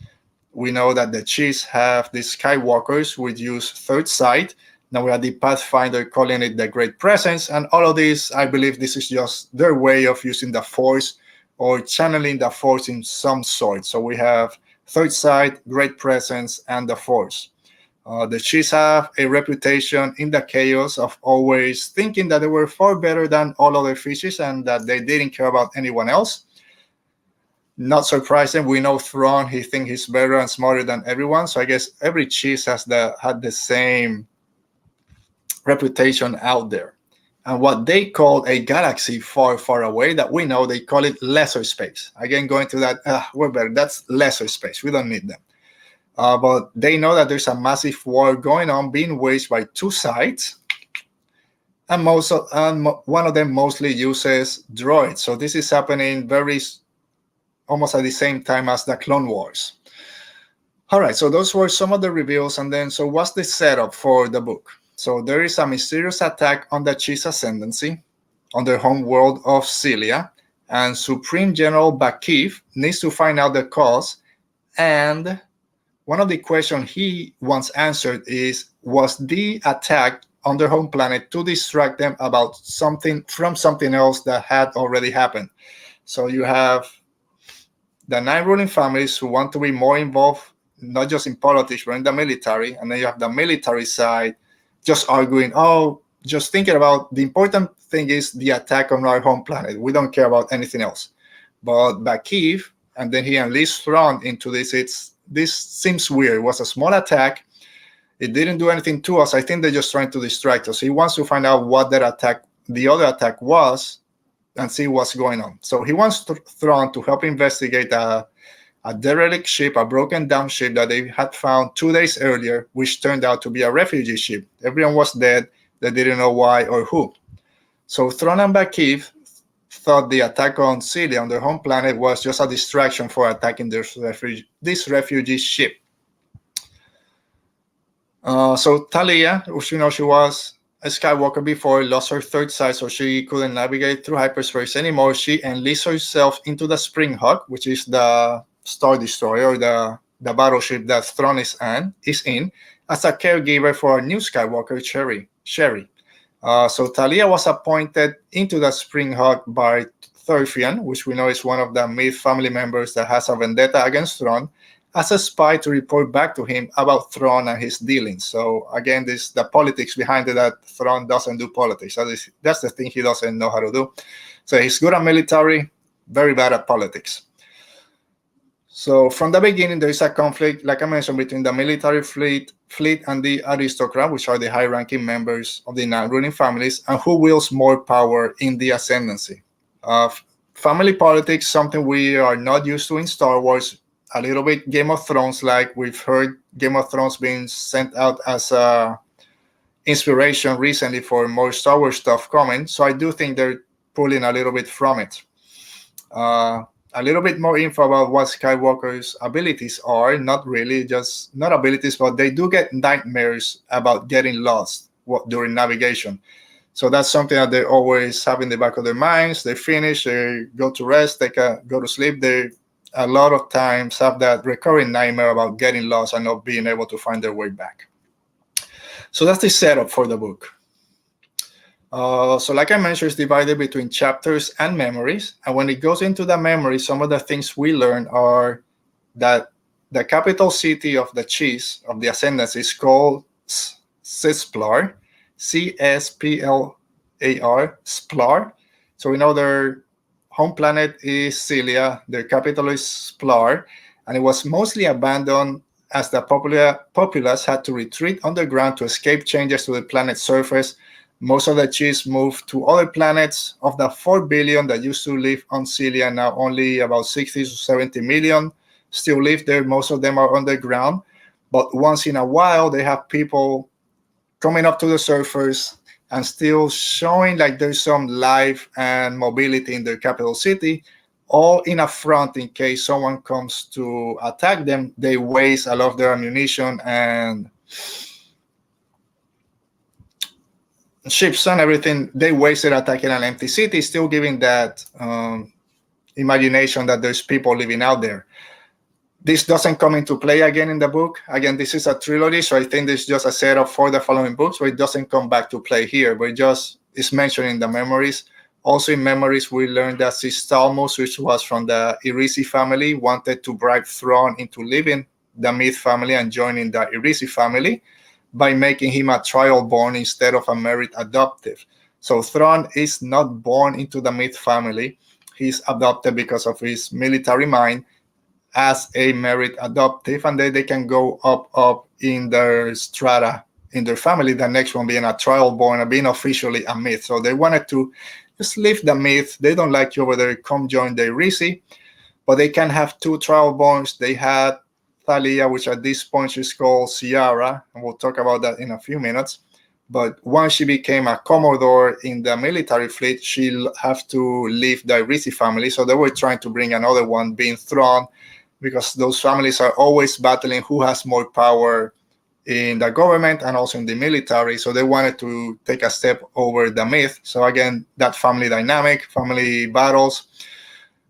We know that the Chiefs have the Skywalkers, which use third sight. Now we have the Pathfinder calling it the Great Presence. And all of this, I believe this is just their way of using the Force or channeling the Force in some sort. So we have third sight, Great Presence, and the Force. The Chiefs have a reputation in the chaos of always thinking that they were far better than all other fishes and that they didn't care about anyone else. Not surprising, we know Thrawn, he thinks he's better and smarter than everyone, so I guess every Chiefs had the same reputation out there. And what they call a galaxy far, far away that we know, they call it lesser space. Again, going to that, we're better. That's lesser space. We don't need them. But they know that there's a massive war going on, being waged by two sides. And one of them mostly uses droids. So this is happening almost at the same time as the Clone Wars. All right, so those were some of the reveals. And then, so what's the setup for the book? So there is a mysterious attack on the Chiefs Ascendancy on their home world of Celia, and Supreme General Bakif needs to find out the cause. And one of the questions he wants answered is, was the attack on their home planet to distract them about something else that had already happened? So you have the 9 ruling families who want to be more involved, not just in politics, but in the military. And then you have the military side just arguing, just thinking about the important thing is the attack on our home planet. We don't care about anything else. But Bakif, and then he enlists Thrawn into this. This seems weird. It was a small attack. It didn't do anything to us. I think they're just trying to distract us. He wants to find out what the other attack was, and see what's going on. So he wants Thrawn to help investigate a derelict ship, a broken down ship that they had found 2 days earlier, which turned out to be a refugee ship. Everyone was dead. They didn't know why or who. So Thrawn and Bakif thought the attack on Celia, on their home planet, was just a distraction for attacking this refugee ship. So Talia, she was a Skywalker before, lost her third sight, so she couldn't navigate through hyperspace anymore. She enlists herself into the Spring Hawk, which is the Star Destroyer, or the battleship that Thrawn is in, as a caregiver for our new Skywalker, Sherry. So Talia was appointed into the Spring Hawk by Thurfian, which we know is one of the Myth family members that has a vendetta against Thrawn, as a spy to report back to him about Thrawn and his dealings. So again, the politics behind it, that Thrawn doesn't do politics. That's the thing he doesn't know how to do. So he's good at military, very bad at politics. So from the beginning, there is a conflict, like I mentioned, between the military fleet and the aristocrat, which are the high-ranking members of the 9 ruling families, and who wields more power in the ascendancy. Family politics, something we are not used to in Star Wars. A little bit Game of Thrones, like we've heard Game of Thrones being sent out as inspiration recently for more Star Wars stuff coming. So I do think they're pulling a little bit from it. A little bit more info about what Skywalker's abilities are. Not abilities, but they do get nightmares about getting lost during navigation. So that's something that they always have in the back of their minds. They finish, they go to rest, go to sleep. They a lot of times have that recurring nightmare about getting lost and not being able to find their way back. So that's the setup for the book. So like I mentioned, it's divided between chapters and memories. And when it goes into the memories, some of the things we learn are that the capital city of the Chiefs of the Ascendancy is called Splar, Csplar, Splar. So we know their home planet is Celia, their capital is Splar, and it was mostly abandoned as the populace had to retreat underground to escape changes to the planet's surface. Most of the Chiefs moved to other planets. Of the 4 billion that used to live on Celia, now only about 60 to 70 million still live there. Most of them are underground. But once in a while, they have people coming up to the surface and still showing like there's some life and mobility in their capital city, all in a front in case someone comes to attack them. They waste a lot of their ammunition and ships and everything. They wasted attacking an empty city, still giving that imagination that there's people living out there. This doesn't come into play again in the book. Again, this is a trilogy, so I think this is just a setup for the following books, but it doesn't come back to play here, but it just is mentioned in the memories. Also in memories, we learned that Sistalmos, which was from the Irisi family, wanted to bribe Thrawn into leaving the Myth family and joining the Irisi family by making him a trial born instead of a merit adoptive. So Thrawn is not born into the Myth family. He's adopted because of his military mind as a merit adoptive, and then they can go up in their strata in their family. The next one being a trial born and being officially a Myth. So they wanted to just leave the Myth. They don't like you over there. Come join the Irisi. But they can have two trial borns. They had Thalia, which at this point she's called Ciara, and we'll talk about that in a few minutes. But once she became a Commodore in the military fleet, she'll have to leave the Irisi family. So they were trying to bring another one, being Thrawn, because those families are always battling who has more power in the government and also in the military. So they wanted to take a step over the Myth. So again, that family dynamic, family battles.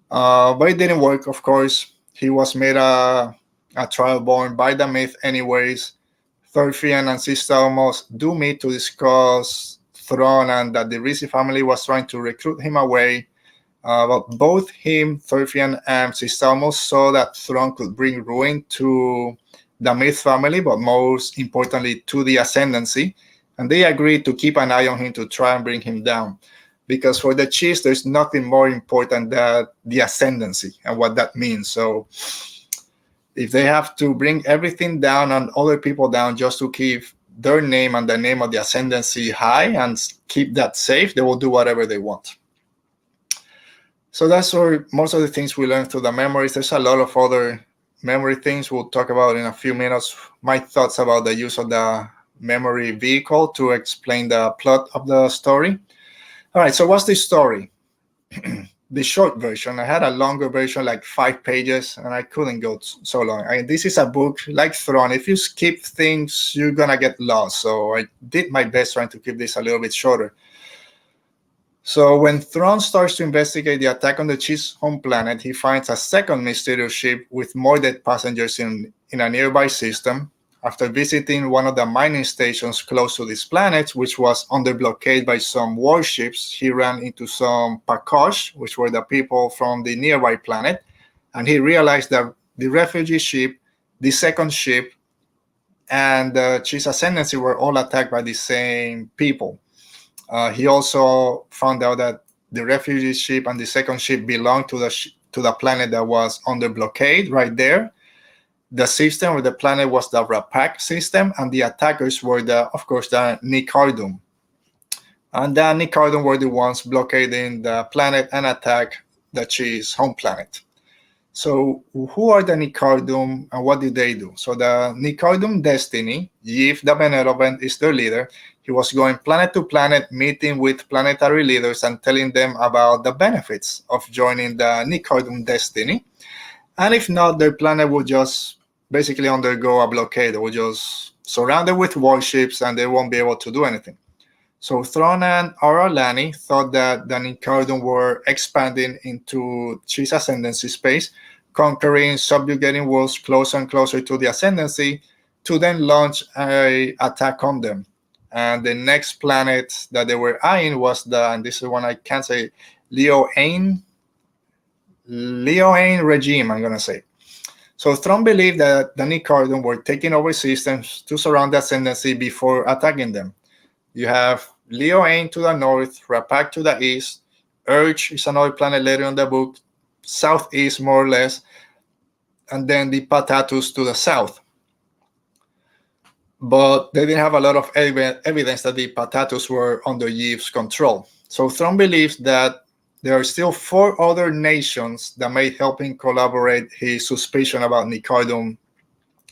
But it didn't work, of course. He was made a trial born by the Myth anyways. Thorfinn and Sister almost do meet to discuss Thrawn, and that the Risi family was trying to recruit him away. But both him, Thorfinn, and Sister almost saw that Thrawn could bring ruin to the Myth family, but most importantly to the Ascendancy. And they agreed to keep an eye on him to try and bring him down. Because for the Chiefs, there's nothing more important than the Ascendancy and what that means. So if they have to bring everything down and other people down just to keep their name and the name of the Ascendancy high and keep that safe, they will do whatever they want. So that's where most of the things we learn through the memories. There's a lot of other memory things we'll talk about in a few minutes. My thoughts about the use of the memory vehicle to explain the plot of the story. All right, so what's the story? The short version. I had a longer version, like 5 pages, and I couldn't go so long. This is a book like Thrawn. If you skip things, you're going to get lost. So I did my best trying to keep this a little bit shorter. So when Thrawn starts to investigate the attack on the Chief's home planet, he finds a second mysterious ship with more dead passengers in a nearby system. After visiting one of the mining stations close to this planet, which was under blockade by some warships, he ran into some Pakosh, which were the people from the nearby planet, and he realized that the refugee ship, the second ship, and the Chief's Ascendancy were all attacked by the same people. He also found out that the refugee ship and the second ship belonged to the planet that was under blockade right there. The system or the planet was the Rapak system, and the attackers were of course, the Nicardum. And the Nicardum were the ones blockading the planet and attack the Chief's home planet. So who are the Nicardum and what do they do? So the Nicardum Destiny, Yif the Benevolent is their leader. He was going planet to planet, meeting with planetary leaders and telling them about the benefits of joining the Nicardum Destiny. And if not, their planet will just basically undergo a blockade. They will just surround it with warships and they won't be able to do anything. So Thrawn and Aralani thought that the Nicardum were expanding into Chief's Ascendancy space, conquering, subjugating worlds closer and closer to the Ascendancy to then launch an attack on them. And the next planet that they were eyeing was and this is one I can't say, Leoane regime, I'm going to say. So Thrawn believed that the Nicardum were taking over systems to surround the Ascendancy before attacking them. You have Leoane to the north, Rapak to the east, Urge is another planet later in the book, southeast more or less, and then the Patatus to the south. But they didn't have a lot of evidence that the Patatus were under Yiv's control. So Thrawn believes that there are still 4 other nations that may help him corroborate his suspicion about Nicardum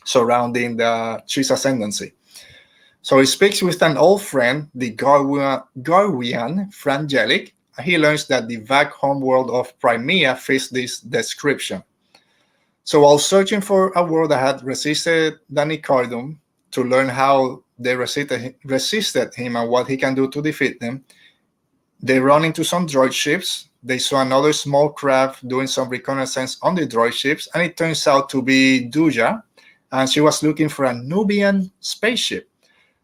surrounding the Chief's Ascendancy. So he speaks with an old friend, the Garwian Frangelic, and he learns that the vague homeworld of Crimea fits this description. So while searching for a world that had resisted the Nicardum to learn how they resisted him and what he can do to defeat them, they run into some droid ships. They saw another small craft doing some reconnaissance on the droid ships, and it turns out to be Duja, and she was looking for a Nubian spaceship.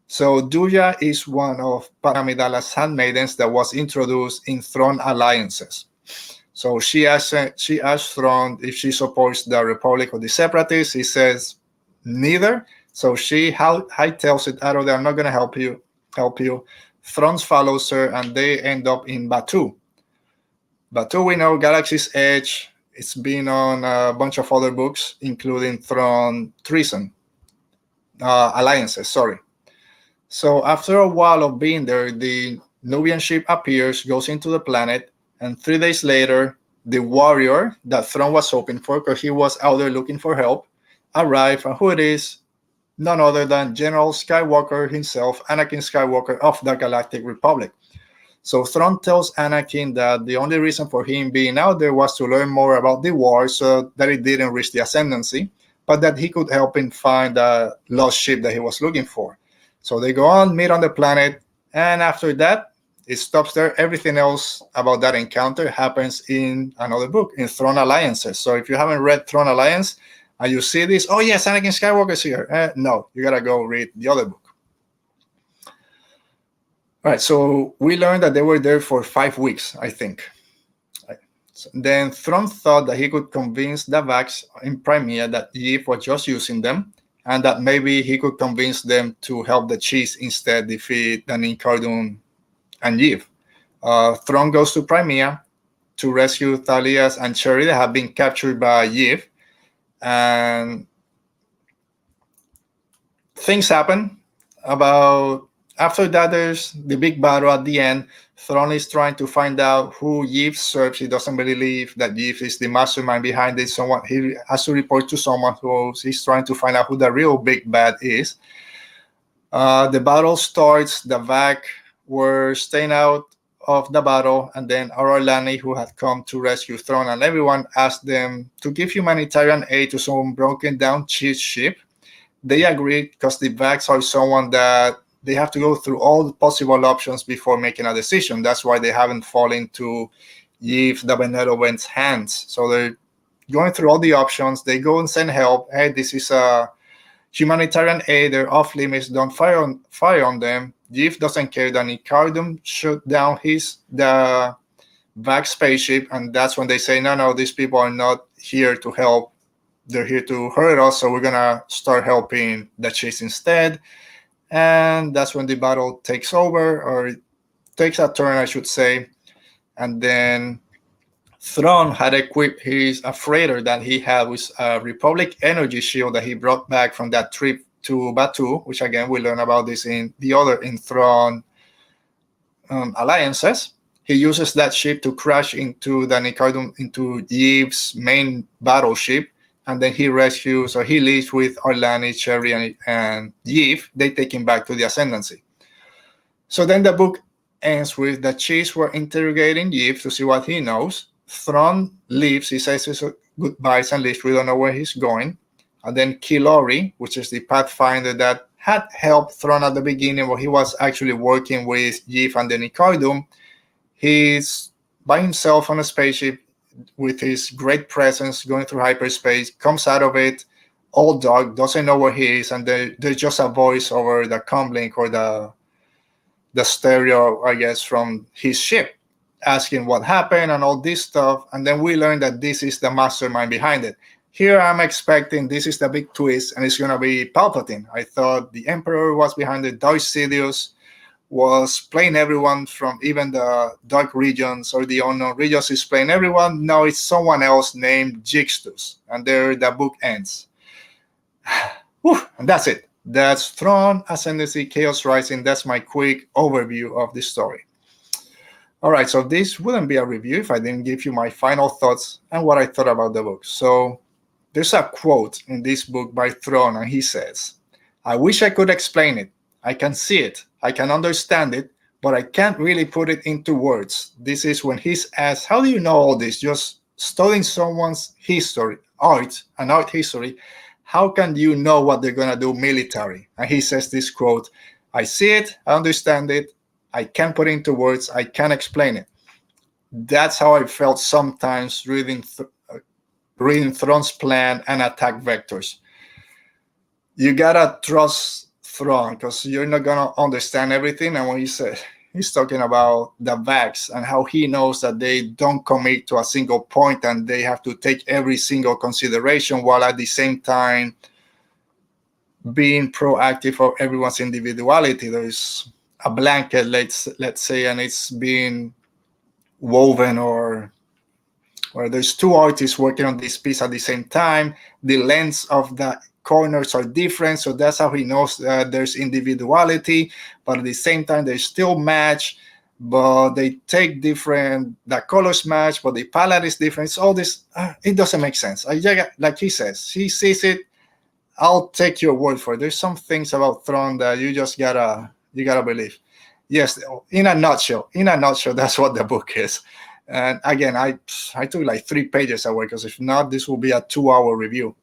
So Duja is one of Paramidala's handmaidens that was introduced in Thrawn alliances. So she asked Thrawn if she supports the Republic or the Separatists. He says neither. So she hightails it out of there. I'm not gonna help you. Thrawn follows her, and they end up in Batuu. Batuu, we know, Galaxy's Edge. It's been on a bunch of other books, including Thrawn Treason Alliances. Sorry. So after a while of being there, the Nubian ship appears, goes into the planet, and 3 days later, the warrior that Thrawn was hoping for, because he was out there looking for help, arrived. And who it is? None other than General Skywalker himself, Anakin Skywalker of the Galactic Republic. So Thrawn tells Anakin that the only reason for him being out there was to learn more about the war so that it didn't reach the Ascendancy, but that he could help him find the lost ship that he was looking for. So they go on, meet on the planet, and after that, it stops there. Everything else about that encounter happens in another book, in Thrawn Alliances. So if you haven't read Thrawn Alliance, and you see this, oh yes, Anakin Skywalker's here. No, you gotta go read the other book. All right, so we learned that they were there for 5 weeks, I think. So then Thrawn thought that he could convince the Vax in Crimea that Yves was just using them, and that maybe he could convince them to help the Chiefs instead defeat the Nincardun and Yves. Thrawn goes to Crimea to rescue Thalias and Cherry that have been captured by Yves. And things happen. After that, there's the big battle at the end. Thrawn is trying to find out who Yves serves. He doesn't believe that Yves is the mastermind behind it. He has to report to someone who he's trying to find out who the real big bad is. The battle starts. The Vac were staying out of the battle, and then Arorlani, who had come to rescue Thrawn and everyone, asked them to give humanitarian aid to some broken down cheese ship. They agreed because the Vax are someone that they have to go through all the possible options before making a decision. That's why they haven't fallen to Yves the Benevolent's hands. So they're going through all the options. They go and send help. Hey, this is a humanitarian aid. They're off limits. Don't fire on them. Yves doesn't care that Nincardun shut down the Vax spaceship, and that's when they say, no, these people are not here to help. They're here to hurt us, so we're gonna start helping the Chase instead. And that's when the battle takes over, or takes a turn, I should say. And then Thrawn had equipped his freighter that he had with a Republic energy shield that he brought back from that trip to Batuu, which again we learn about this in Thrawn Alliances. He uses that ship to crash into the Nincardun, into Yves' main battleship, and then he rescues, or he leaves with Arlani, Cherry, and Yves. They take him back to the Ascendancy. So then the book ends with the Chiefs were interrogating Yves to see what he knows. Thrawn leaves. He says his goodbyes and leaves. We don't know where he's going. And then Kilori, which is the Pathfinder that had helped Thrawn at the beginning, where he was actually working with Yves and the Nincardun. He's by himself on a spaceship with his great presence going through hyperspace, comes out of it all dark, doesn't know where he is, and there's just a voice over the comlink or the stereo, I guess, from his ship asking what happened and all this stuff. And then we learn that this is the mastermind behind it. Here I'm expecting this is the big twist, and it's going to be Palpatine. I thought the Emperor was behind it. Darth Sidious was playing everyone from even the dark regions or the unknown regions is playing everyone. No, it's someone else named Jixtus. And there the book ends. Whew, and that's it. That's Thrawn Ascendancy, Chaos Rising. That's my quick overview of the story. All right, so this wouldn't be a review if I didn't give you my final thoughts and what I thought about the book. So there's a quote in this book by Thrawn, and he says, "I wish I could explain it. I can see it. I can understand it, but I can't really put it into words." This is when he's asked, how do you know all this? Just studying someone's history, art history. How can you know what they're going to do military? And he says this quote, "I see it. I understand it. I can't put it into words. I can't explain it." That's how I felt sometimes reading Thrawn's plan and attack vectors. You gotta trust Thrawn because you're not gonna understand everything. And when he's talking about the Vax and how he knows that they don't commit to a single point and they have to take every single consideration while at the same time being proactive for everyone's individuality. There's a blanket, let's say, and it's being woven, or there's two artists working on this piece at the same time. The lengths of the corners are different, so that's how he knows that there's individuality, but at the same time they still match, but they take different, the colors match, but the palette is different. It's all this, it doesn't make sense. Like he says, he sees it, I'll take your word for it. There's some things about Thrawn that you just gotta believe. Yes, in a nutshell, that's what the book is. And again, I took like 3 pages away, because if not, this will be a 2-hour review.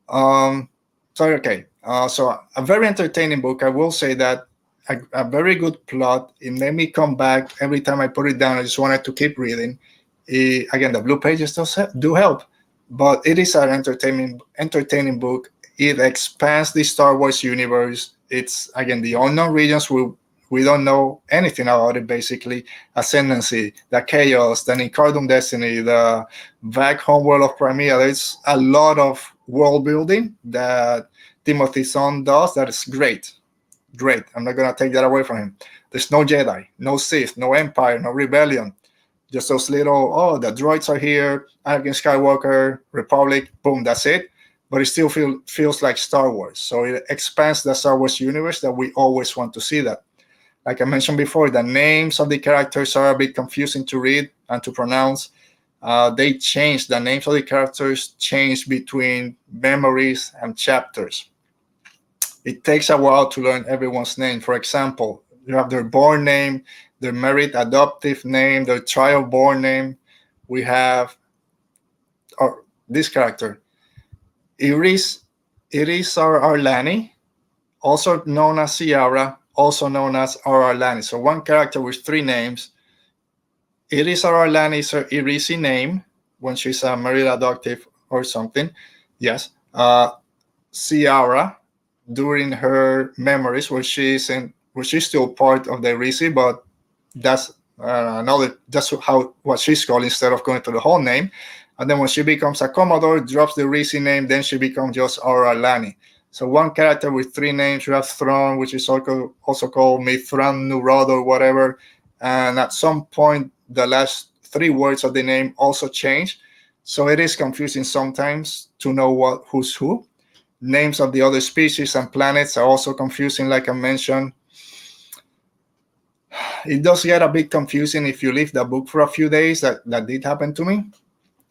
So a very entertaining book. I will say that a very good plot. It made me come back every time I put it down. I just wanted to keep reading. Again, the blue pages do help, but it is an entertaining book. It expands the Star Wars universe. It's, again, the unknown regions. We don't know anything about it, basically. Ascendancy, the Chaos, the Nicardum Destiny, the back home world of Crimea. There's a lot of world building that Timothy Zahn does that is great. I'm not going to take that away from him. There's no Jedi, no Sith, no Empire, no Rebellion. Just those little, the droids are here, Anakin Skywalker, Republic, boom, that's it. But it still feels like Star Wars. So it expands the Star Wars universe that we always want to see that. Like I mentioned before, the names of the characters are a bit confusing to read and to pronounce. They change, the names of the characters change between memories and chapters. It takes a while to learn everyone's name. For example, you have their born name, their married adoptive name, their child born name. We have this character, Iris Arlani, also known as Ciara, also known as Arlani. So one character with 3 names. Iris Arlani is her Irisi name when she's a married adoptive or something. Yes. Ciara, during her memories, where she's still part of the Irisi, but that's what she's called instead of going to the whole name. And then when she becomes a Commodore, drops the Irisi name, then she becomes just Arlani. So one character with 3 names. You have Thrawn, which is also called Mithran Nurod or whatever. And at some point, the last 3 words of the name also change. So it is confusing sometimes to know who's who. Names of the other species and planets are also confusing, like I mentioned. It does get a bit confusing if you leave the book for a few days. That did happen to me.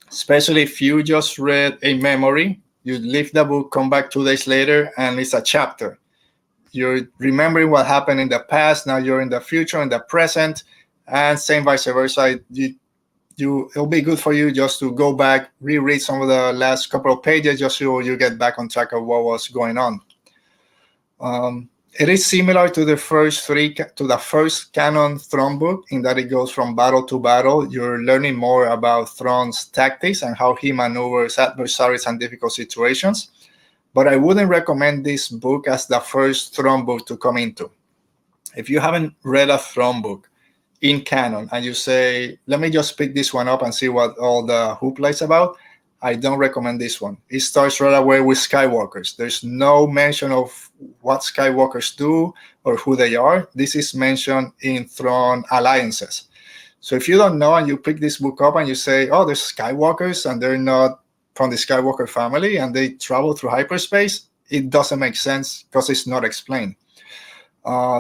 Especially if you just read a memory. You leave the book, come back 2 days later, and it's a chapter. You're remembering what happened in the past. Now you're in the future, in the present, and same vice versa. It'll be good for you just to go back, reread some of the last couple of pages, just so you get back on track of what was going on. It is similar to the first canon Thrawn book in that it goes from battle to battle. You're learning more about Thrawn's tactics and how he maneuvers adversaries and difficult situations. But I wouldn't recommend this book as the first Thrawn book to come into. If you haven't read a Thrawn book in canon and you say, let me just pick this one up and see what all the hoopla is about, I don't recommend this one. It starts right away with Skywalkers. There's no mention of what Skywalkers do or who they are. This is mentioned in Thrawn alliances. So if you don't know and you pick this book up and you say, oh, there's Skywalkers and they're not from the Skywalker family and they travel through hyperspace, it doesn't make sense because it's not explained.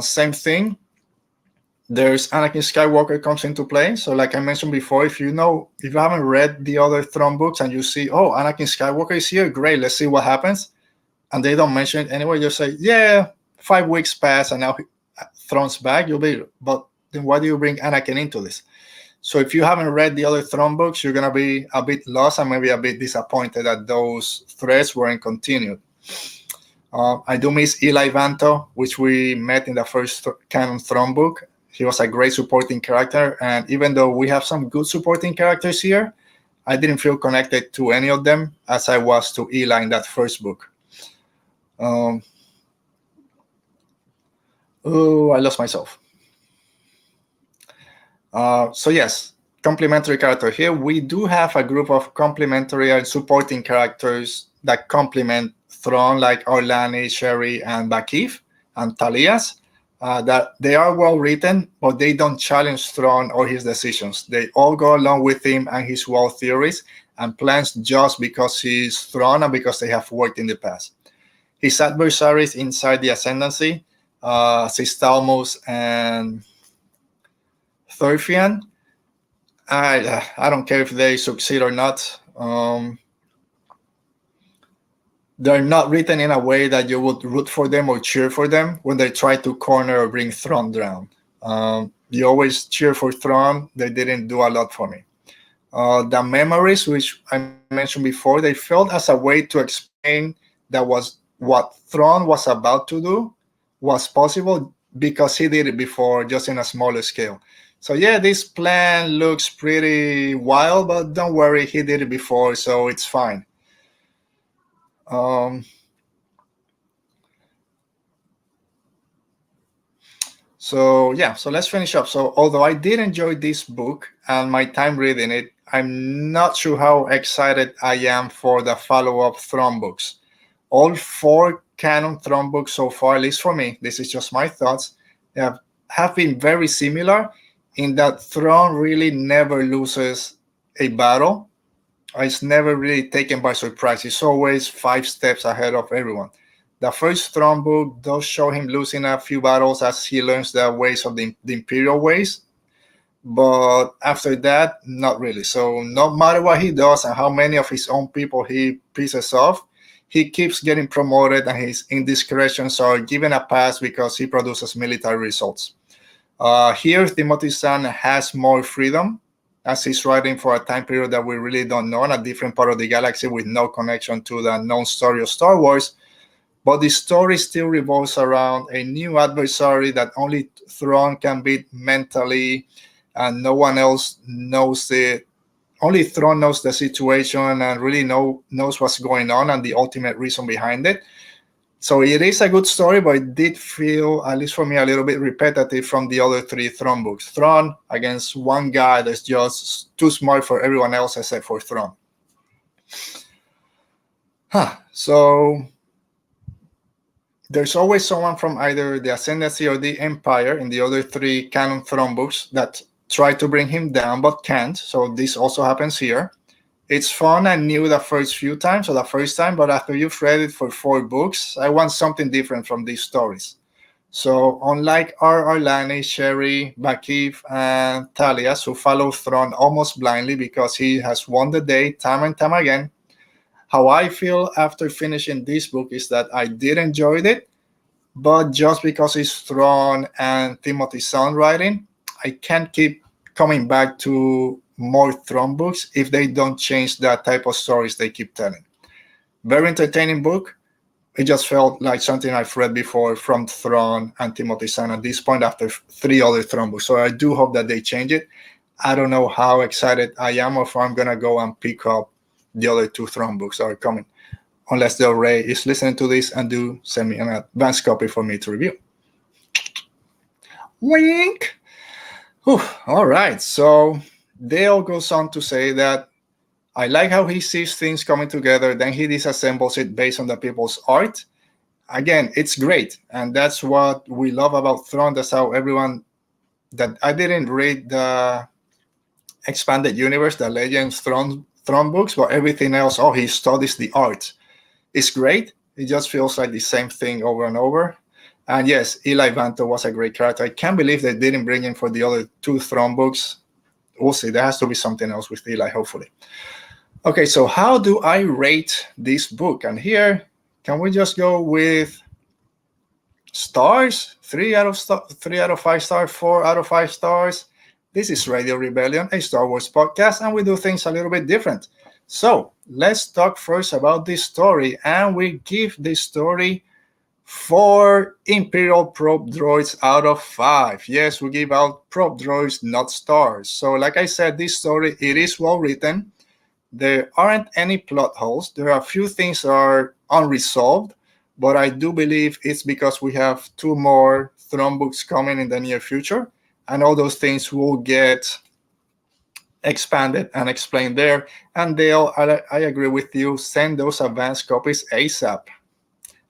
Same thing. There's Anakin Skywalker comes into play. So like I mentioned before, if you haven't read the other Thrawn books and you see, oh, Anakin Skywalker is here, great, let's see what happens. And they don't mention it anyway, you say, yeah, 5 weeks pass and now Thrawn's back, but then why do you bring Anakin into this? So if you haven't read the other Thrawn books, you're going to be a bit lost and maybe a bit disappointed that those threads weren't continued. I do miss Eli Vanto, which we met in the first canon Thrawn book. He was a great supporting character, and even though we have some good supporting characters here, I didn't feel connected to any of them as I was to Eli in that first book. I lost myself. So yes, complementary character. Here we do have a group of complementary and supporting characters that complement Thrawn, like Orlani, Sherry, and Bakif and Talias. That they are well written, but they don't challenge Thrawn or his decisions. They all go along with him and his wild theories and plans just because he's Thrawn and because they have worked in the past. His adversaries inside the Ascendancy, Sistalmos and Thurfian, I don't care if they succeed or not. They're not written in a way that you would root for them or cheer for them when they try to corner or bring Thrawn down. You always cheer for Thrawn. They didn't do a lot for me. The memories, which I mentioned before, they felt as a way to explain that was what Thrawn was about to do was possible because he did it before, just in a smaller scale. So yeah, this plan looks pretty wild, but don't worry, he did it before, so it's fine. So let's finish up. So although I did enjoy this book and my time reading it, I'm not sure how excited I am for the follow-up Thrawn books. All 4 canon Thrawn books so far, at least for me, this is just my thoughts, have been very similar in that Thrawn really never loses a battle. It's never really taken by surprise. It's always 5 steps ahead of everyone. The first Thrawn book does show him losing a few battles as he learns the ways of the Imperial ways, but after that, not really. So no matter what he does and how many of his own people he pisses off, he keeps getting promoted and his indiscretions are given a pass because he produces military results. Here, Timothy Zahn has more freedom as he's writing for a time period that we really don't know in a different part of the galaxy with no connection to the known story of Star Wars. But the story still revolves around a new adversary that only Thrawn can beat mentally, and no one else knows it. Only Thrawn knows the situation and really knows what's going on and the ultimate reason behind it. So it is a good story, but it did feel, at least for me, a little bit repetitive from the other 3 Thrawn books. Thrawn against one guy that's just too smart for everyone else except for Thrawn. So there's always someone from either the Ascendancy or the Empire in the other 3 canon Thrawn books that try to bring him down but can't. So this also happens here. It's fun and new the first few times, or the first time, but after you've read it for 4 books, I want something different from these stories. So unlike Arlani, Sherry, Bakif, and Talias, who follow Thrawn almost blindly because he has won the day time and time again, how I feel after finishing this book is that I did enjoy it, but just because it's Thrawn and Timothy Zahn writing, I can't keep coming back to more Thrawn books if they don't change that type of stories they keep telling. Very entertaining book. It just felt like something I've read before from Thrawn and Timothy Zahn at this point after 3 other Thrawn books. So I do hope that they change it. I don't know how excited I am or if I'm going to go and pick up the other 2 Thrawn books that are coming. Unless Del Rey is listening to this and do send me an advance copy for me to review. Wink! Whew. All right, so Dale goes on to say that I like how he sees things coming together, then he disassembles it based on the people's art. Again, it's great, and that's what we love about Thrawn. That's how everyone that I didn't read the Expanded Universe, the Legends Thrawn books, but everything else, he studies the art. It's great. It just feels like the same thing over and over. And yes, Eli Vanto was a great character. I can't believe they didn't bring him for the other 2 Thrawn books. We'll see. There has to be something else with Eli, hopefully. Okay, so how do I rate this book? And here, can we just go with stars? 3 out of 5 stars, 4 out of 5 stars. This is Radio Rebellion, a Star Wars podcast, and we do things a little bit different. So let's talk first about this story, and we give this story 4 Imperial probe droids out of 5. Yes, we give out probe droids, not stars. So like I said, this story, it is well written. There aren't any plot holes. There are a few things that are unresolved, but I do believe it's because we have 2 more Thrawn books coming in the near future, and all those things will get expanded and explained there. And Dale, I agree with you. Send those advanced copies ASAP.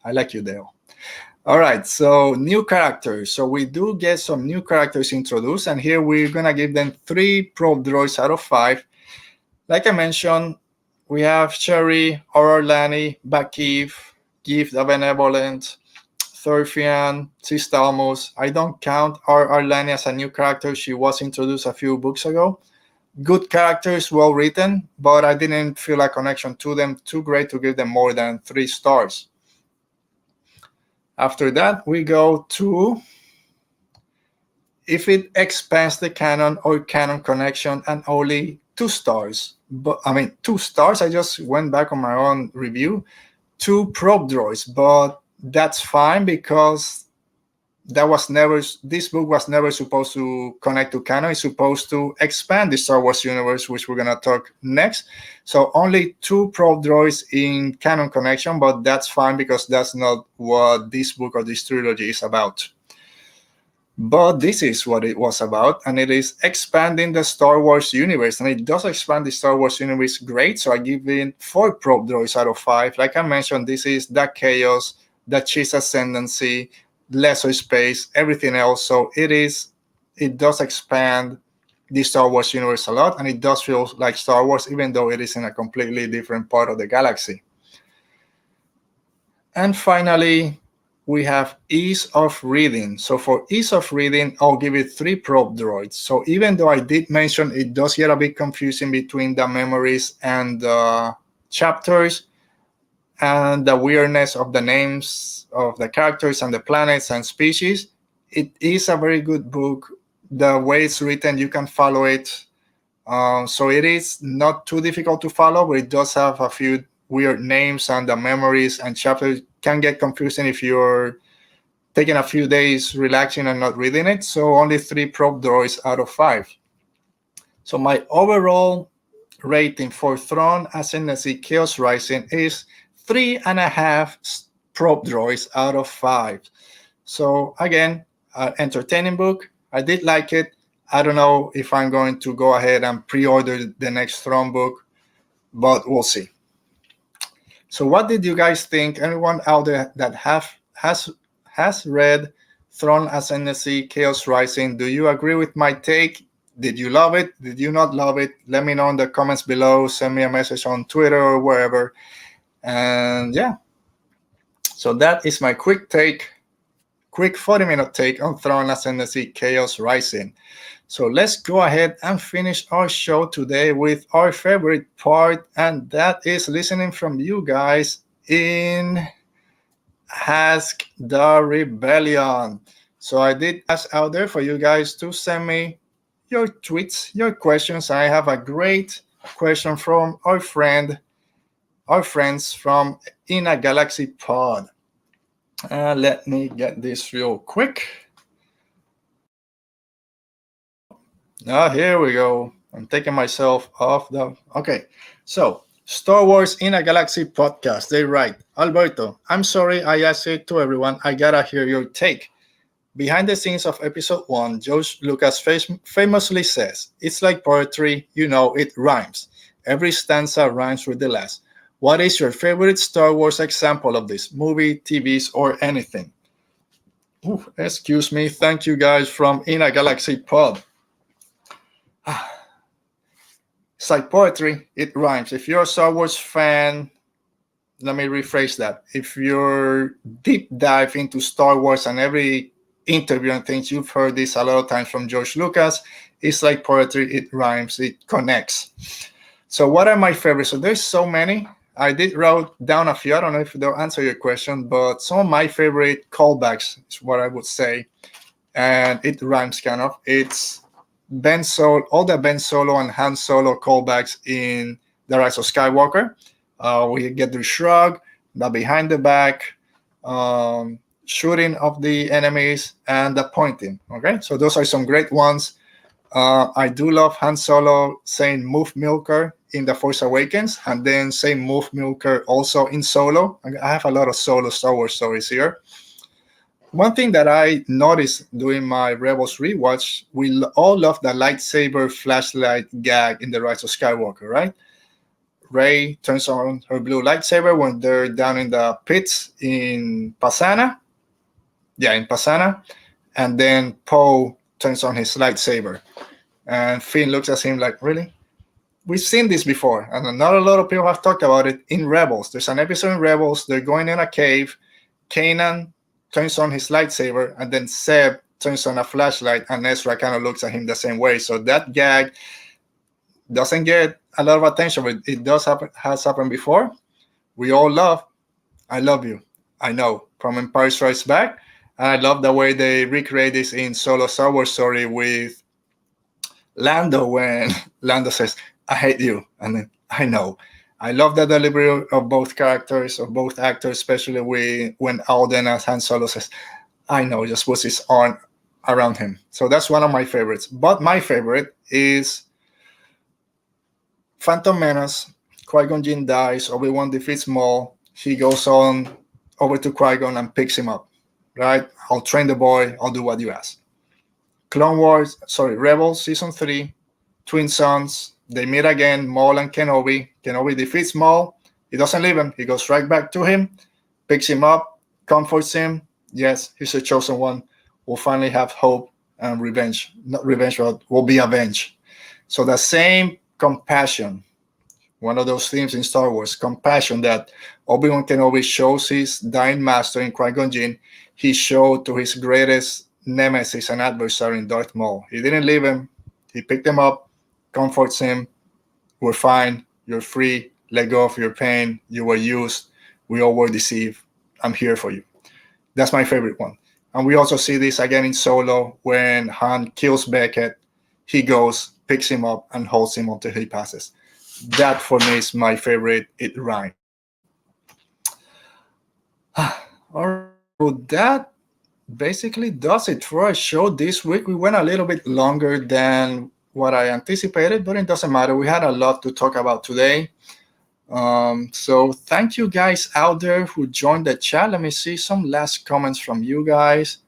I like you, Dale. All right, so new characters. So we do get some new characters introduced, and here we're gonna give them 3 probe droids out of 5. Like I mentioned, we have Cherry, Orlani, Bakif, Give the Benevolent, Thorfian, Sistalmus. I don't count Orlani as a new character. She was introduced a few books ago. Good characters, well written, but I didn't feel a connection to them too great to give them more than 3 stars. After that, we go to if it expands the canon or canon connection, and only 2 stars. But 2 stars. I just went back on my own review. 2 probe droids, but that's fine because this book was never supposed to connect to canon. It's supposed to expand the Star Wars universe, which we're gonna talk next. So only 2 probe droids in canon connection, but that's fine because that's not what this book or this trilogy is about. But this is what it was about, and it is expanding the Star Wars universe, and it does expand the Star Wars universe great. So I give it 4 probe droids out of 5. Like I mentioned, this is the Chaos, the Thrawn Ascendancy, lesser space, everything else. So it does expand the Star Wars universe a lot, and it does feel like Star Wars, even though it is in a completely different part of the galaxy. And finally, we have ease of reading. So for ease of reading, I'll give it 3 probe droids. So even though I did mention it does get a bit confusing between the memories and the chapters, and the weirdness of the names of the characters and the planets and species, it is a very good book. The way it's written, you can follow it. So it is not too difficult to follow, but it does have a few weird names, and the memories and chapters can get confusing if you're taking a few days relaxing and not reading it. So only 3 probe droids out of 5. So my overall rating for Thrawn Ascendancy Chaos Rising is 3.5 probe droids out of 5. So again, entertaining book. I did like it. I don't know if I'm going to go ahead and pre-order the next Thrawn book, but we'll see. So what did you guys think? Anyone out there that has read Thrawn Ascendancy Chaos Rising, do you agree with my take? Did you love it? Did you not love it? Let me know in the comments below. Send me a message on Twitter or wherever. And yeah, so that is my quick 40-minute take on Thrawn Ascendancy Chaos Rising. So let's go ahead and finish our show today with our favorite part, and that is listening from you guys in Ask the Rebellion. So I did ask out there for you guys to send me your tweets, your questions. I have a great question from our friends from In a Galaxy Pod. Let me get this real quick. Here we go. I'm taking myself off the... Okay, so Star Wars In a Galaxy podcast. They write, Alberto, I'm sorry I asked it to everyone. I gotta hear your take. Behind the scenes of episode 1, George Lucas famously says, it's like poetry, it rhymes. Every stanza rhymes with the last. What is your favorite Star Wars example of this? Movie, TVs, or anything? Ooh, excuse me. Thank you guys from In a Galaxy Pod. It's like poetry. It rhymes. If you're a Star Wars fan, let me rephrase that. If you're deep dive into Star Wars and every interview and things, you've heard this a lot of times from George Lucas. It's like poetry. It rhymes. It connects. So what are my favorites? So there's so many. I did write down a few. I don't know if they'll answer your question, but some of my favorite callbacks is what I would say. And it rhymes kind of. It's Ben Solo, all the Ben Solo and Han Solo callbacks in The Rise of Skywalker. We get the shrug, the behind the back, shooting of the enemies, and the pointing. Okay, so those are some great ones. I do love Han Solo saying "Move Milker" in The Force Awakens, and then saying "Move Milker" also in Solo. I have a lot of Solo Star Wars stories here. One thing that I noticed during my Rebels rewatch, we all love the lightsaber flashlight gag in The Rise of Skywalker, right? Rey turns on her blue lightsaber when they're down in the pits in Pasana. Yeah, in Pasana. And then Poe turns on his lightsaber. And Finn looks at him like, really? We've seen this before. And not a lot of people have talked about it in Rebels. There's an episode in Rebels, they're going in a cave. Kanan turns on his lightsaber, and then Seb turns on a flashlight, and Ezra kind of looks at him the same way. So that gag doesn't get a lot of attention, but it does happen, has happened before. We all love I Love You, I Know, from Empire Strikes Back. And I love the way they recreate this in Solo Star Wars Story with Lando when Lando says, I hate you, and then I know. I love the delivery of both characters, of both actors, especially when Alden as Han Solo says, I know, just puts his arm around him. So that's one of my favorites. But my favorite is Phantom Menace. Qui-Gon Jinn dies, Obi-Wan defeats Maul. He goes on over to Qui-Gon and picks him up. Right? I'll train the boy. I'll do what you ask. Rebels Season 3, Twin Sons. They meet again, Maul and Kenobi. Kenobi defeats Maul. He doesn't leave him. He goes right back to him, picks him up, comforts him. Yes, he's a chosen one. We'll finally have hope and revenge. Not revenge, but will be avenged. So the same compassion, one of those themes in Star Wars, compassion that Obi-Wan Kenobi shows his dying master in Qui-Gon Jinn, he showed to his greatest nemesis and adversary in Darth Maul. He didn't leave him. He picked him up, comforts him. We're fine. You're free. Let go of your pain. You were used. We all were deceived. I'm here for you. That's my favorite one. And we also see this again in Solo when Han kills Beckett. He goes, picks him up, and holds him until he passes. That for me is my favorite. It rhymes. All right. So that basically does it for our show this week. We went a little bit longer than what I anticipated, but it doesn't matter. We had a lot to talk about today. So thank you guys out there who joined the chat. Let me see some last comments from you guys.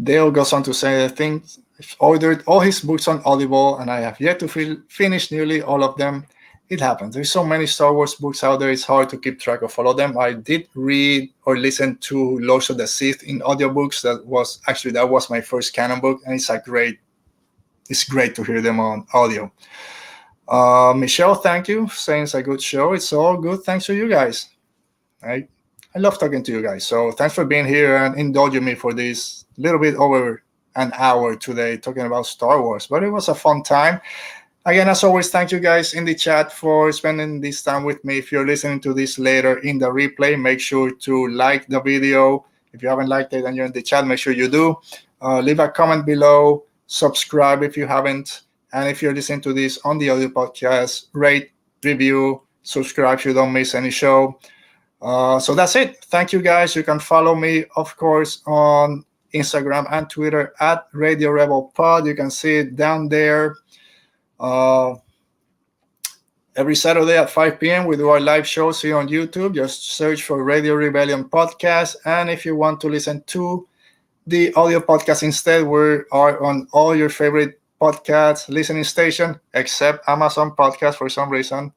Dale goes on to say, I think I've ordered all his books on Audible, and I have yet to finish nearly all of them. It happens. There's so many Star Wars books out there. It's hard to keep track of all of them. I did read or listen to Lords of the Sith in audiobooks. That was my first canon book, and it's great to hear them on audio. Michelle, thank you, saying it's a good show. It's all good. Thanks to you guys. I love talking to you guys. So thanks for being here and indulging me for this little bit over an hour today talking about Star Wars. But it was a fun time. Again, as always, thank you guys in the chat for spending this time with me. If you're listening to this later in the replay, make sure to like the video. If you haven't liked it and you're in the chat, make sure you do. Leave a comment below. Subscribe if you haven't. And if you're listening to this on the audio podcast, rate, review, subscribe so you don't miss any show. So that's it. Thank you, guys. You can follow me, of course, on Instagram and Twitter at Radio Rebel Pod. You can see it down there. Every Saturday at 5 p.m. we do our live shows here on YouTube. Just search for Radio Rebellion Podcast. And if you want to listen to the audio podcast instead, we are on all your favorite podcast listening station, except Amazon Podcast for some reason.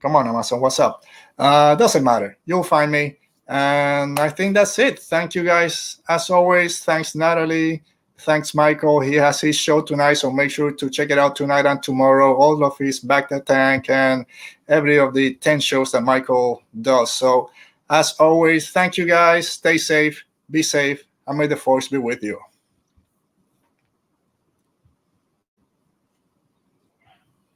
Come on, Amazon, what's up? Doesn't matter. You'll find me. And I think that's it. Thank you guys. As always, thanks, Natalie. Thanks, Michael. He has his show tonight, so make sure to check it out tonight and tomorrow. All of his Back the Tank and every of the 10 shows that Michael does. So, as always, thank you guys. Stay safe, be safe, and may the Force be with you.